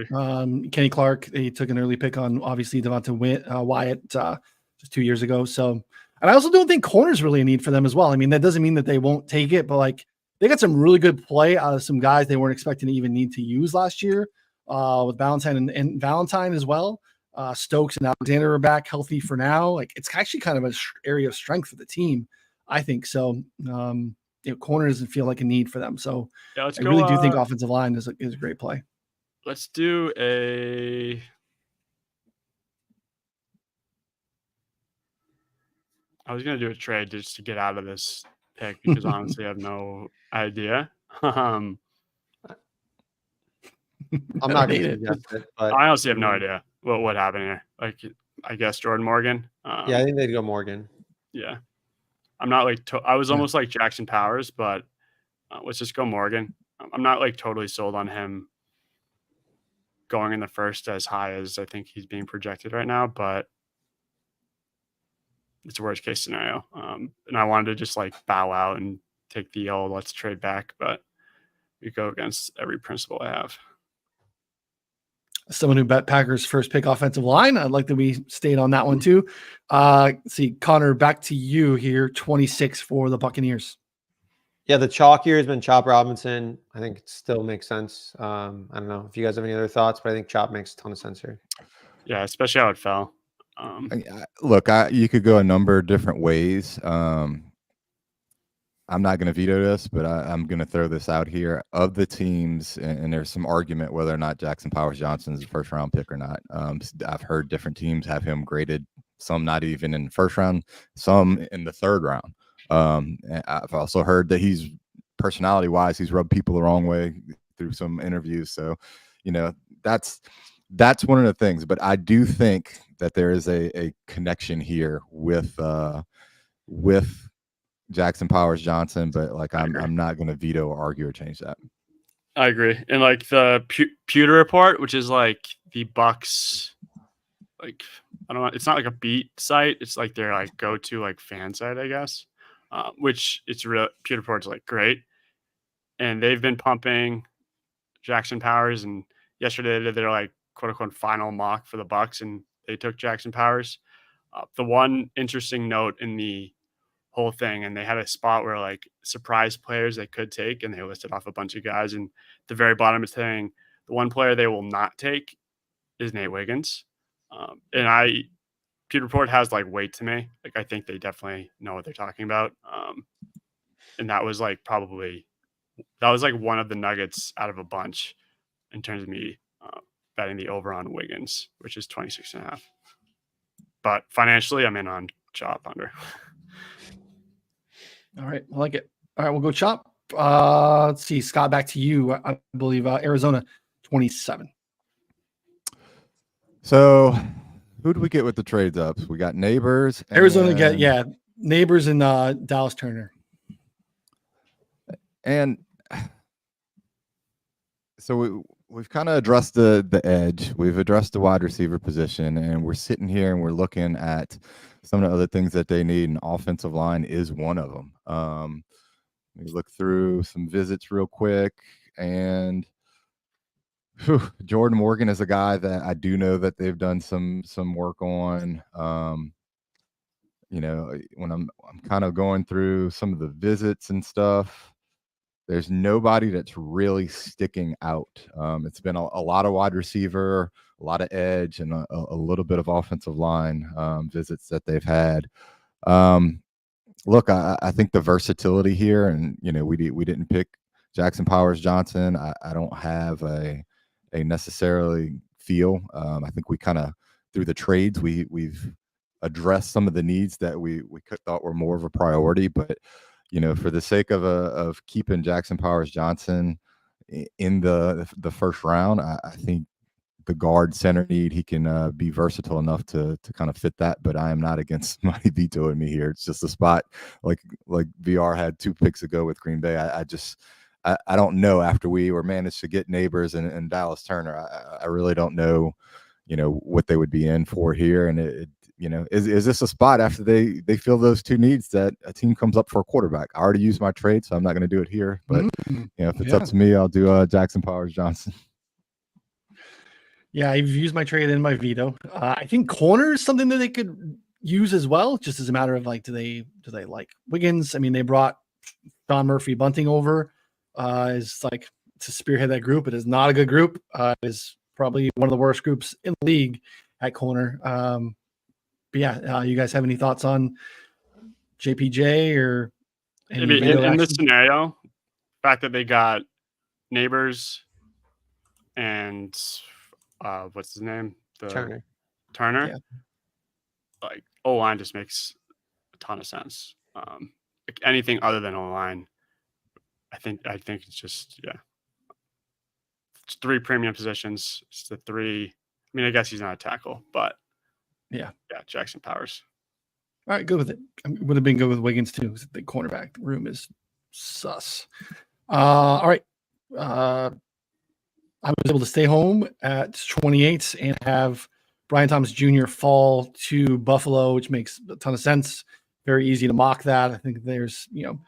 Kenny Clark, he took an early pick on obviously Devonta Wyatt just 2 years ago. So, and I also don't think corner's really a need for them as well. I mean, that doesn't mean that they won't take it, but like they got some really good play out of some guys they weren't expecting to even need to use last year with Valentine and Valentine as well. Stokes and Alexander are back healthy for now. Like it's actually kind of an area of strength for the team, I think. So, corner doesn't feel like a need for them. So yeah, I really do think offensive line is a great play. Let's do I was going to do a trade just to get out of this pick because honestly I have no idea. I'm not going to suggest it, but I honestly have no idea what happened here. Like, I guess Jordan Morgan. Yeah, I think they'd go Morgan. Yeah. I'm not like I was almost like Jackson Powers, but let's just go Morgan. I'm not like totally sold on him going in the first as high as I think he's being projected right now, but it's a worst case scenario. And I wanted to just like bow out and take the let's trade back, but we go against every principle I have. Someone who bet Packers first pick offensive line. I'd like that we stayed on that one too. See, Connor, back to you here. 26 for the Buccaneers. Yeah, the chalk here has been Chop Robinson. I think it still makes sense. I don't know if you guys have any other thoughts, but I think Chop makes a ton of sense here. Yeah, especially how it fell. Look, you could go a number of different ways. I'm not going to veto this, but I'm going to throw this out here. Of the teams, and there's some argument whether or not Jackson Powers Johnson is a first-round pick or not. I've heard different teams have him graded, some not even in the first round, some in the third round. I've also heard that he's personality-wise, he's rubbed people the wrong way through some interviews. So, that's one of the things. But I do think that there is a connection here with Jackson Powers Johnson, but like I'm not going to veto or argue or change that. I agree. And like the Pewter Report, which is like the Bucks, like I don't know, it's not like a beat site. It's like their like go-to like fan site, I guess. Which it's real. Pewter Report's like great, and they've been pumping Jackson Powers. And yesterday they did their like quote unquote final mock for the Bucks, and they took Jackson Powers. The one interesting note in the whole thing, and they had a spot where like surprise players they could take, and they listed off a bunch of guys, and at the very bottom is saying the one player they will not take is Nate Wiggins. And Pewter Report has like weight to me. Like I think they definitely know what they're talking about. And that was like one of the nuggets out of a bunch in terms of me betting the over on Wiggins, which is 26.5. But financially, I'm in on Chop under. All right. I like it. All right. We'll go Chop. Let's see. Scott, back to you. I believe Arizona 27. So who do we get with the trades ups? We got Nabers. Arizona Nabers and Dallas Turner. And so we've kind of addressed the edge. We've addressed the wide receiver position, and we're sitting here and we're looking at some of the other things that they need, and offensive line is one of them. Let me look through some visits real quick, and Jordan Morgan is a guy that I do know that they've done some work on. When I'm kind of going through some of the visits and stuff, there's nobody that's really sticking out. It's been a lot of wide receiver, a lot of edge, and a little bit of offensive line visits that they've had. Look, I think the versatility here, and we didn't pick Jackson Powers Johnson. I don't have a necessarily feel. I think we kind of through the trades we've addressed some of the needs that we thought were more of a priority, but for the sake of keeping Jackson Powers Johnson in the first round, I think the guard center need, he can be versatile enough to kind of fit that, but I am not against somebody vetoing me here. It's just a spot like VR had 2 picks ago with Green Bay. I don't know, after we were managed to get Nabers and Dallas Turner, I really don't know, what they would be in for here. And is this a spot after they fill those 2 needs that a team comes up for a quarterback? I already used my trade, so I'm not going to do it here, but if it's up to me, I'll do Jackson Powers Johnson. Yeah, I've used my trade and my veto. I think corner is something that they could use as well, just as a matter of do they like Wiggins? I mean, they brought Don Murphy Bunting over is to spearhead that group. It is not a good group. It is probably one of the worst groups in the league at corner. But yeah, you guys have any thoughts on JPJ or any in this scenario, the fact that they got Nabers and what's his name? Turner. Yeah. O-line just makes a ton of sense. Anything other than O-line, I think it's just it's 3 premium positions. It's the 3. I mean, I guess he's not a tackle, but yeah, Jackson Powers. All right, good with it. Would have been good with Wiggins too. The cornerback room is sus. All right. I was able to stay home at 28 and have Brian Thomas Jr. fall to Buffalo, which makes a ton of sense. Very easy to mock that. I think there's, you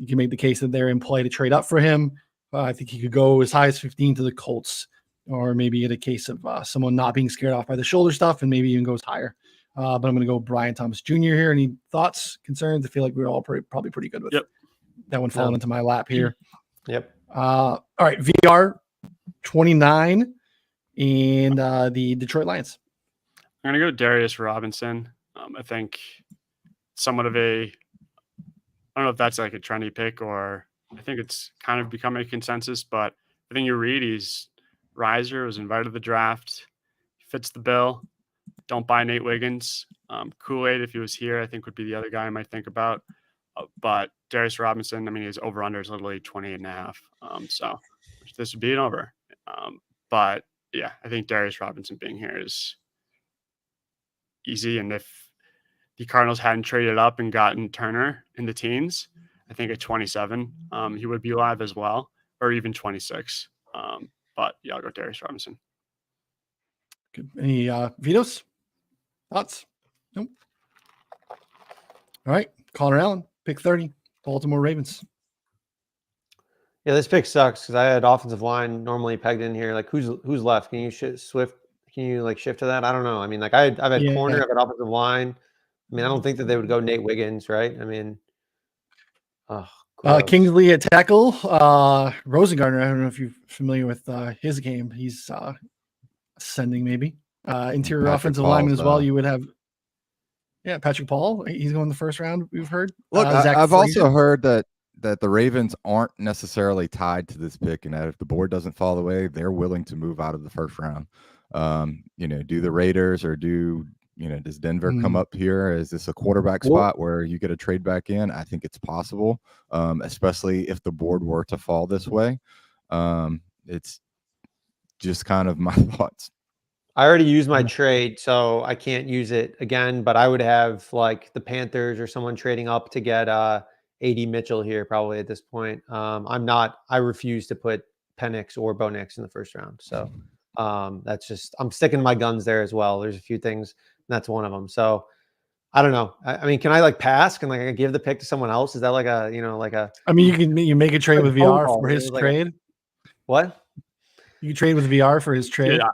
can make the case that they're in play to trade up for him. I think he could go as high as 15 to the Colts, or maybe in a case of someone not being scared off by the shoulder stuff and maybe even goes higher. But I'm going to go Brian Thomas Jr. here. Any thoughts, concerns? I feel like we're all probably pretty good with that one falling into my lap here. Yep. All right, VR 29 and the Detroit Lions. I'm going to go Darius Robinson. I think somewhat of I don't know if that's like a trendy pick, or I think it's kind of become a consensus, but I think you read he's riser, was invited to the draft, fits the bill. Don't buy Nate Wiggins. Kool-Aid, if he was here, I think would be the other guy I might think about. But Darius Robinson, I mean, his over-under is literally 28.5. So this would be an over. But yeah, I think Darius Robinson being here is easy. And if the Cardinals hadn't traded up and gotten Turner in the teens, I think at 27, he would be live as well, or even 26. But yeah, I'll go Darius Robinson. Good. Any vetoes? Thoughts? Nope. All right. Connor Allen, pick 30, Baltimore Ravens. Yeah, this pick sucks because I had offensive line normally pegged in here. Like, who's left? Can you shift to that? I don't know. I mean, like I've had corner, I've had offensive line. I mean, I don't think that they would go Nate Wiggins, right? I mean, Kingsley at tackle. Rosengartner, I don't know if you're familiar with his game. He's ascending maybe. Interior Patrick offensive Paul's, lineman as well. You would have, Patrick Paul. He's going the first round, we've heard. Look, I've also heard that the Ravens aren't necessarily tied to this pick, and that if the board doesn't fall away, they're willing to move out of the first round. Do the Raiders or does Denver come up here? Is this a quarterback spot where you get a trade back in? I think it's possible, especially if the board were to fall this way. It's just kind of my thoughts. I already used my trade, so I can't use it again, but I would have like the Panthers or someone trading up to get A.D. Mitchell here probably at this point. I refuse to put Penix or Bo Nix in the first round. So that's just, I'm sticking to my guns there as well. There's a few things, and that's one of them. So I don't know. I mean, can I like pass? Can I give the pick to someone else? Is that like a, I mean, you make a trade with VR for his trade. What? You trade with VR for his trade. Yeah,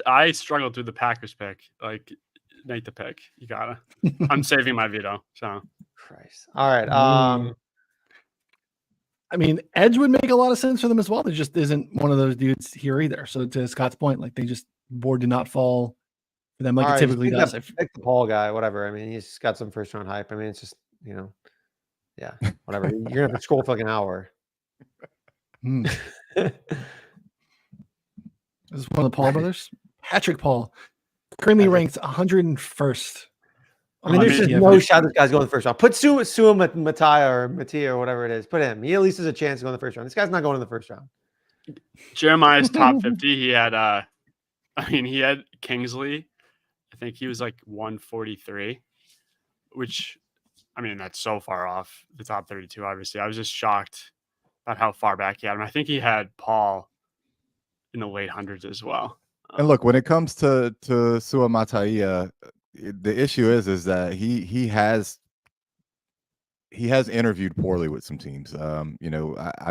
I struggled through the Packers pick. Like, make the pick. You gotta. I'm saving my veto. So. Christ. All right. I mean, edge would make a lot of sense for them as well. There just isn't one of those dudes here either. So to Scott's point, like they just board did not fall for them like all it right, typically pick does. Pick the Paul guy, whatever. I mean, he's got some first round hype. I mean, it's just, yeah, whatever. You're gonna have to scroll for like an hour. Hmm. This is one of the Paul brothers. Patrick Paul, currently ranked 101st. I mean, there's just no shot this guy's going in the first round. Put Sua Mattia or whatever it is. Put him. He at least has a chance to go in the first round. This guy's not going in the first round. Jeremiah's top 50. He had he had Kingsley. I think he was like 143, which, I mean, that's so far off the top 32. Obviously, I was just shocked about how far back he had him. I think he had Paul in the late hundreds as well. And look, when it comes to Sua Mata'ia, the issue is that he has interviewed poorly with some teams. I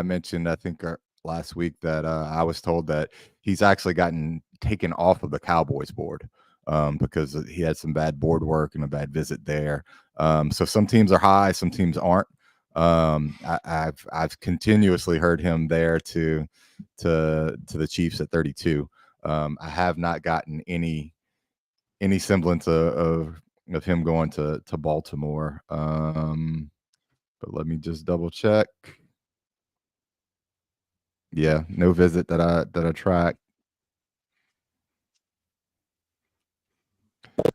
mentioned, I think last week that I was told that he's actually gotten taken off of the Cowboys board because he had some bad board work and a bad visit there. So some teams are high, some teams aren't. I've continuously heard him there to the Chiefs at 32. I have not gotten any semblance of him going to Baltimore. But let me just double check. Yeah, no visit that I tracked.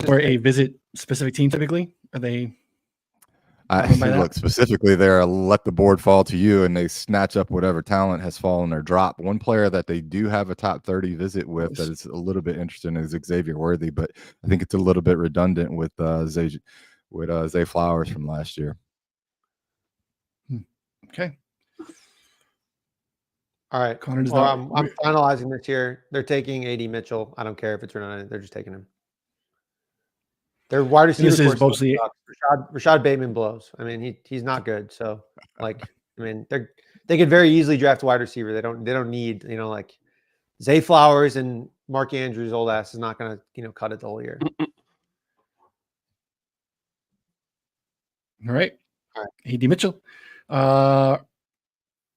Or a visit specific team typically? Are they? Look, specifically there, let the board fall to you, and they snatch up whatever talent has fallen or dropped. One player that they do have a top 30 visit with that is a little bit interesting is Xavier Worthy, but I think it's a little bit redundant with Zay Flowers from last year. Okay. All right. I'm finalizing this here. They're taking AD Mitchell. I don't care if it's redundant. They're just taking him. Their wide receiver. This is mostly Rashad Bateman blows. I mean, he's not good. So, like, I mean, they could very easily draft a wide receiver. They don't need, like Zay Flowers and Mark Andrews' old ass is not going to, cut it the whole year. All right. AD Mitchell. Where are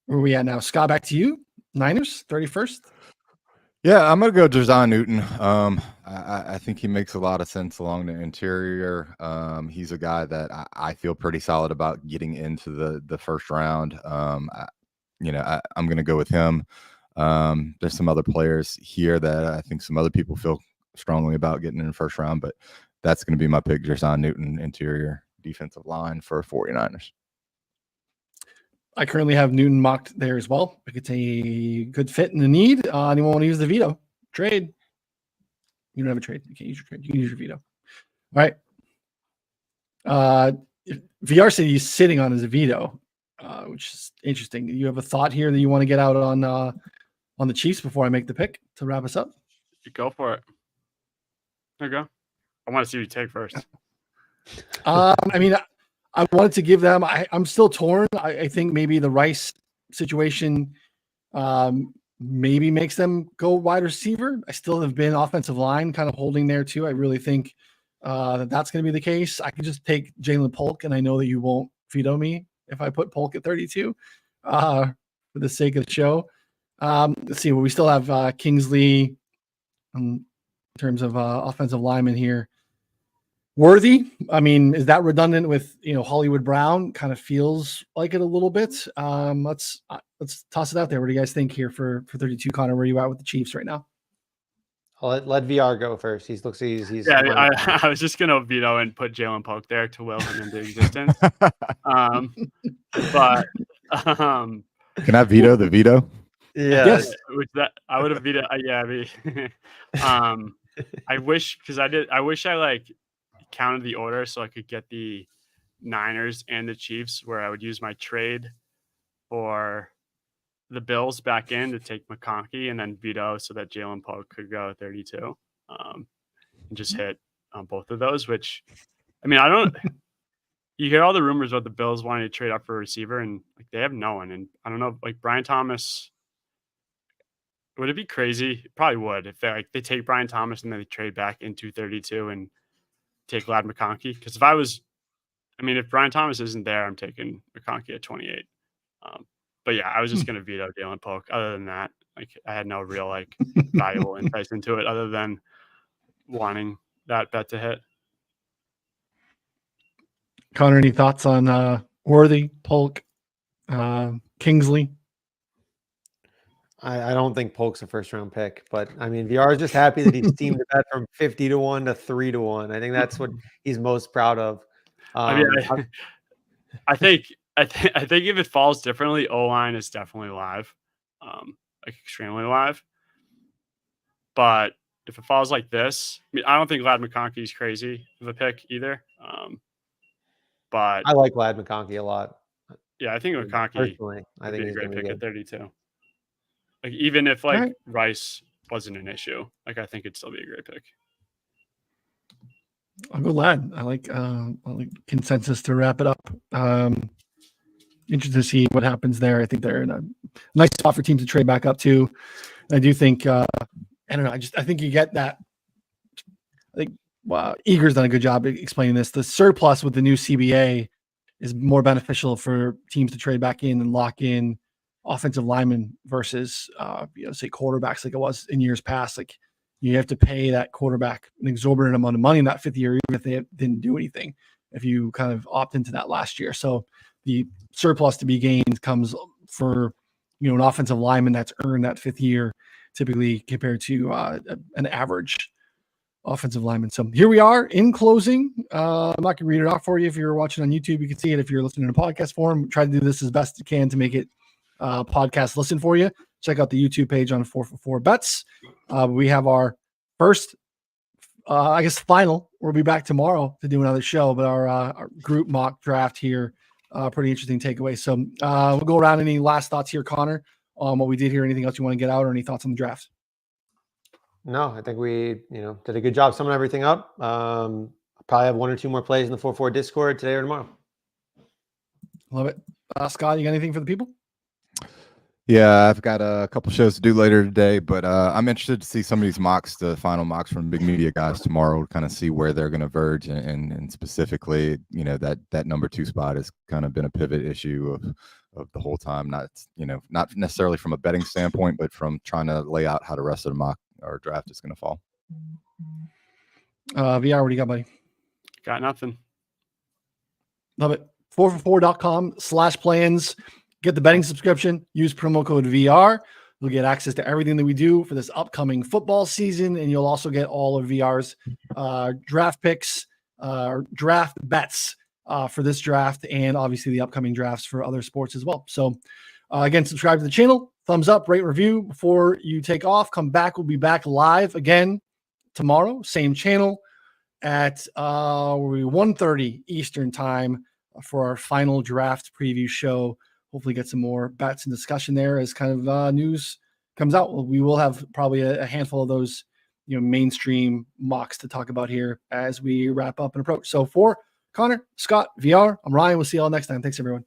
we at now? Scott, back to you. Niners, 31st. Yeah, I'm going to go Jayden Newton. I think he makes a lot of sense along the interior. He's a guy that I feel pretty solid about getting into the first round. I'm going to go with him. There's some other players here that I think some other people feel strongly about getting in the first round, but that's going to be my pick, Jayden Newton, interior defensive line for 49ers. I currently have Newton mocked there as well. If it's a good fit and a need, anyone want to use the veto? Trade. You don't have a trade. You can't use your trade. You can use your veto. All right. VR said he's sitting on his veto, which is interesting. You have a thought here that you want to get out on the Chiefs before I make the pick to wrap us up? Go for it. There you go. I want to see you take first. I mean, I wanted to give them. I'm still torn. I think maybe the Rice situation maybe makes them go wide receiver. I still have been offensive line kind of holding there too. I really think that's going to be the case. I could just take Jalen Polk, and I know that you won't veto me if I put Polk at 32 for the sake of the show. Let's see. Well, we still have Kingsley in terms of offensive lineman here. Worthy, I mean, is that redundant with Hollywood Brown? Kind of feels like it a little bit. Let's toss it out there. What do you guys think here for 32? Connor, where are you at with the Chiefs right now? I'll let VR go first. He's yeah. I was just gonna veto and put Jalen Polk there to will him into existence. But can I veto the veto? Yeah. Yes. I would have vetoed. I wish I counted the order so I could get the Niners and the Chiefs, where I would use my trade for the Bills back in to take McConkey and then veto so that Jalen Polk could go 32 and just hit on both of those, which, I mean, you hear all the rumors about the Bills wanting to trade up for a receiver, and they have no one. And I don't know, Brian Thomas, would it be crazy? It probably would if they take Brian Thomas and then they trade back into 32 and take Lad McConkey. Because if Brian Thomas isn't there, I'm taking McConkey at 28. But yeah, I was just going to veto Dalen Polk. Other than that, I had no real valuable insights into it other than wanting that bet to hit. Connor, any thoughts on Worthy, Polk, Kingsley? I don't think Polk's a first round pick, but VR is just happy that he steamed the bet from 50 to 1 to 3 to 1. I think that's what he's most proud of. I think if it falls differently, O-line is definitely live, extremely live. But if it falls like this, I don't think Lad McConkey is crazy of a pick either. But I like Lad McConkey a lot. Yeah, I think McConkey would be a great pick good. at 32. Even if right. Rice wasn't an issue, I think it'd still be a great pick. I'll go Lad. I like consensus to wrap it up. Interested to see what happens there. I think they're in a nice spot for teams to trade back up to. I do think I don't know. I think you get that. I think Eager's done a good job explaining this. The surplus with the new CBA is more beneficial for teams to trade back in and lock in offensive linemen versus say quarterbacks like it was in years past. You have to pay that quarterback an exorbitant amount of money in that fifth year, even if they didn't do anything, if you kind of opt into that last year. So the surplus to be gained comes for an offensive lineman that's earned that fifth year, typically compared to an average offensive lineman. So here we are in closing. I'm not going to read it off for you. If you're watching on YouTube, you can see it. If you're listening in a podcast form, try to do this as best you can to make it podcast listen for you. Check out the YouTube page on 4for4 Bets. We have our first, final. We'll be back tomorrow to do another show, but our group mock draft here, pretty interesting takeaway. So we'll go around. Any last thoughts here, Connor, on what we did here? Anything else you want to get out, or any thoughts on the draft? No, I think we did a good job summing everything up. I'll probably have one or two more plays in the 4-4 Discord today or tomorrow. Love it. Scott, you got anything for the people? Yeah, I've got a couple shows to do later today, but I'm interested to see some of these mocks, the final mocks from big media guys tomorrow, to kind of see where they're going to verge, and specifically, that number 2 spot has kind of been a pivot issue of the whole time. Not necessarily from a betting standpoint, but from trying to lay out how the rest of the mock or draft is going to fall. VR, what do you got, buddy? Got nothing. Love it. 4for4.com/plans. Get the betting subscription. Use promo code VR. You'll get access to everything that we do for this upcoming football season, and you'll also get all of VR's draft picks, draft bets for this draft, and obviously the upcoming drafts for other sports as well. So, again, subscribe to the channel. Thumbs up, rate, review before you take off. Come back. We'll be back live again tomorrow, same channel at 1:30 Eastern time for our final draft preview show. Hopefully get some more bets and discussion there as kind of news comes out. We will have probably a handful of those, mainstream mocks to talk about here as we wrap up and approach. So for Connor, Scott, VR, I'm Ryan. We'll see you all next time. Thanks, everyone.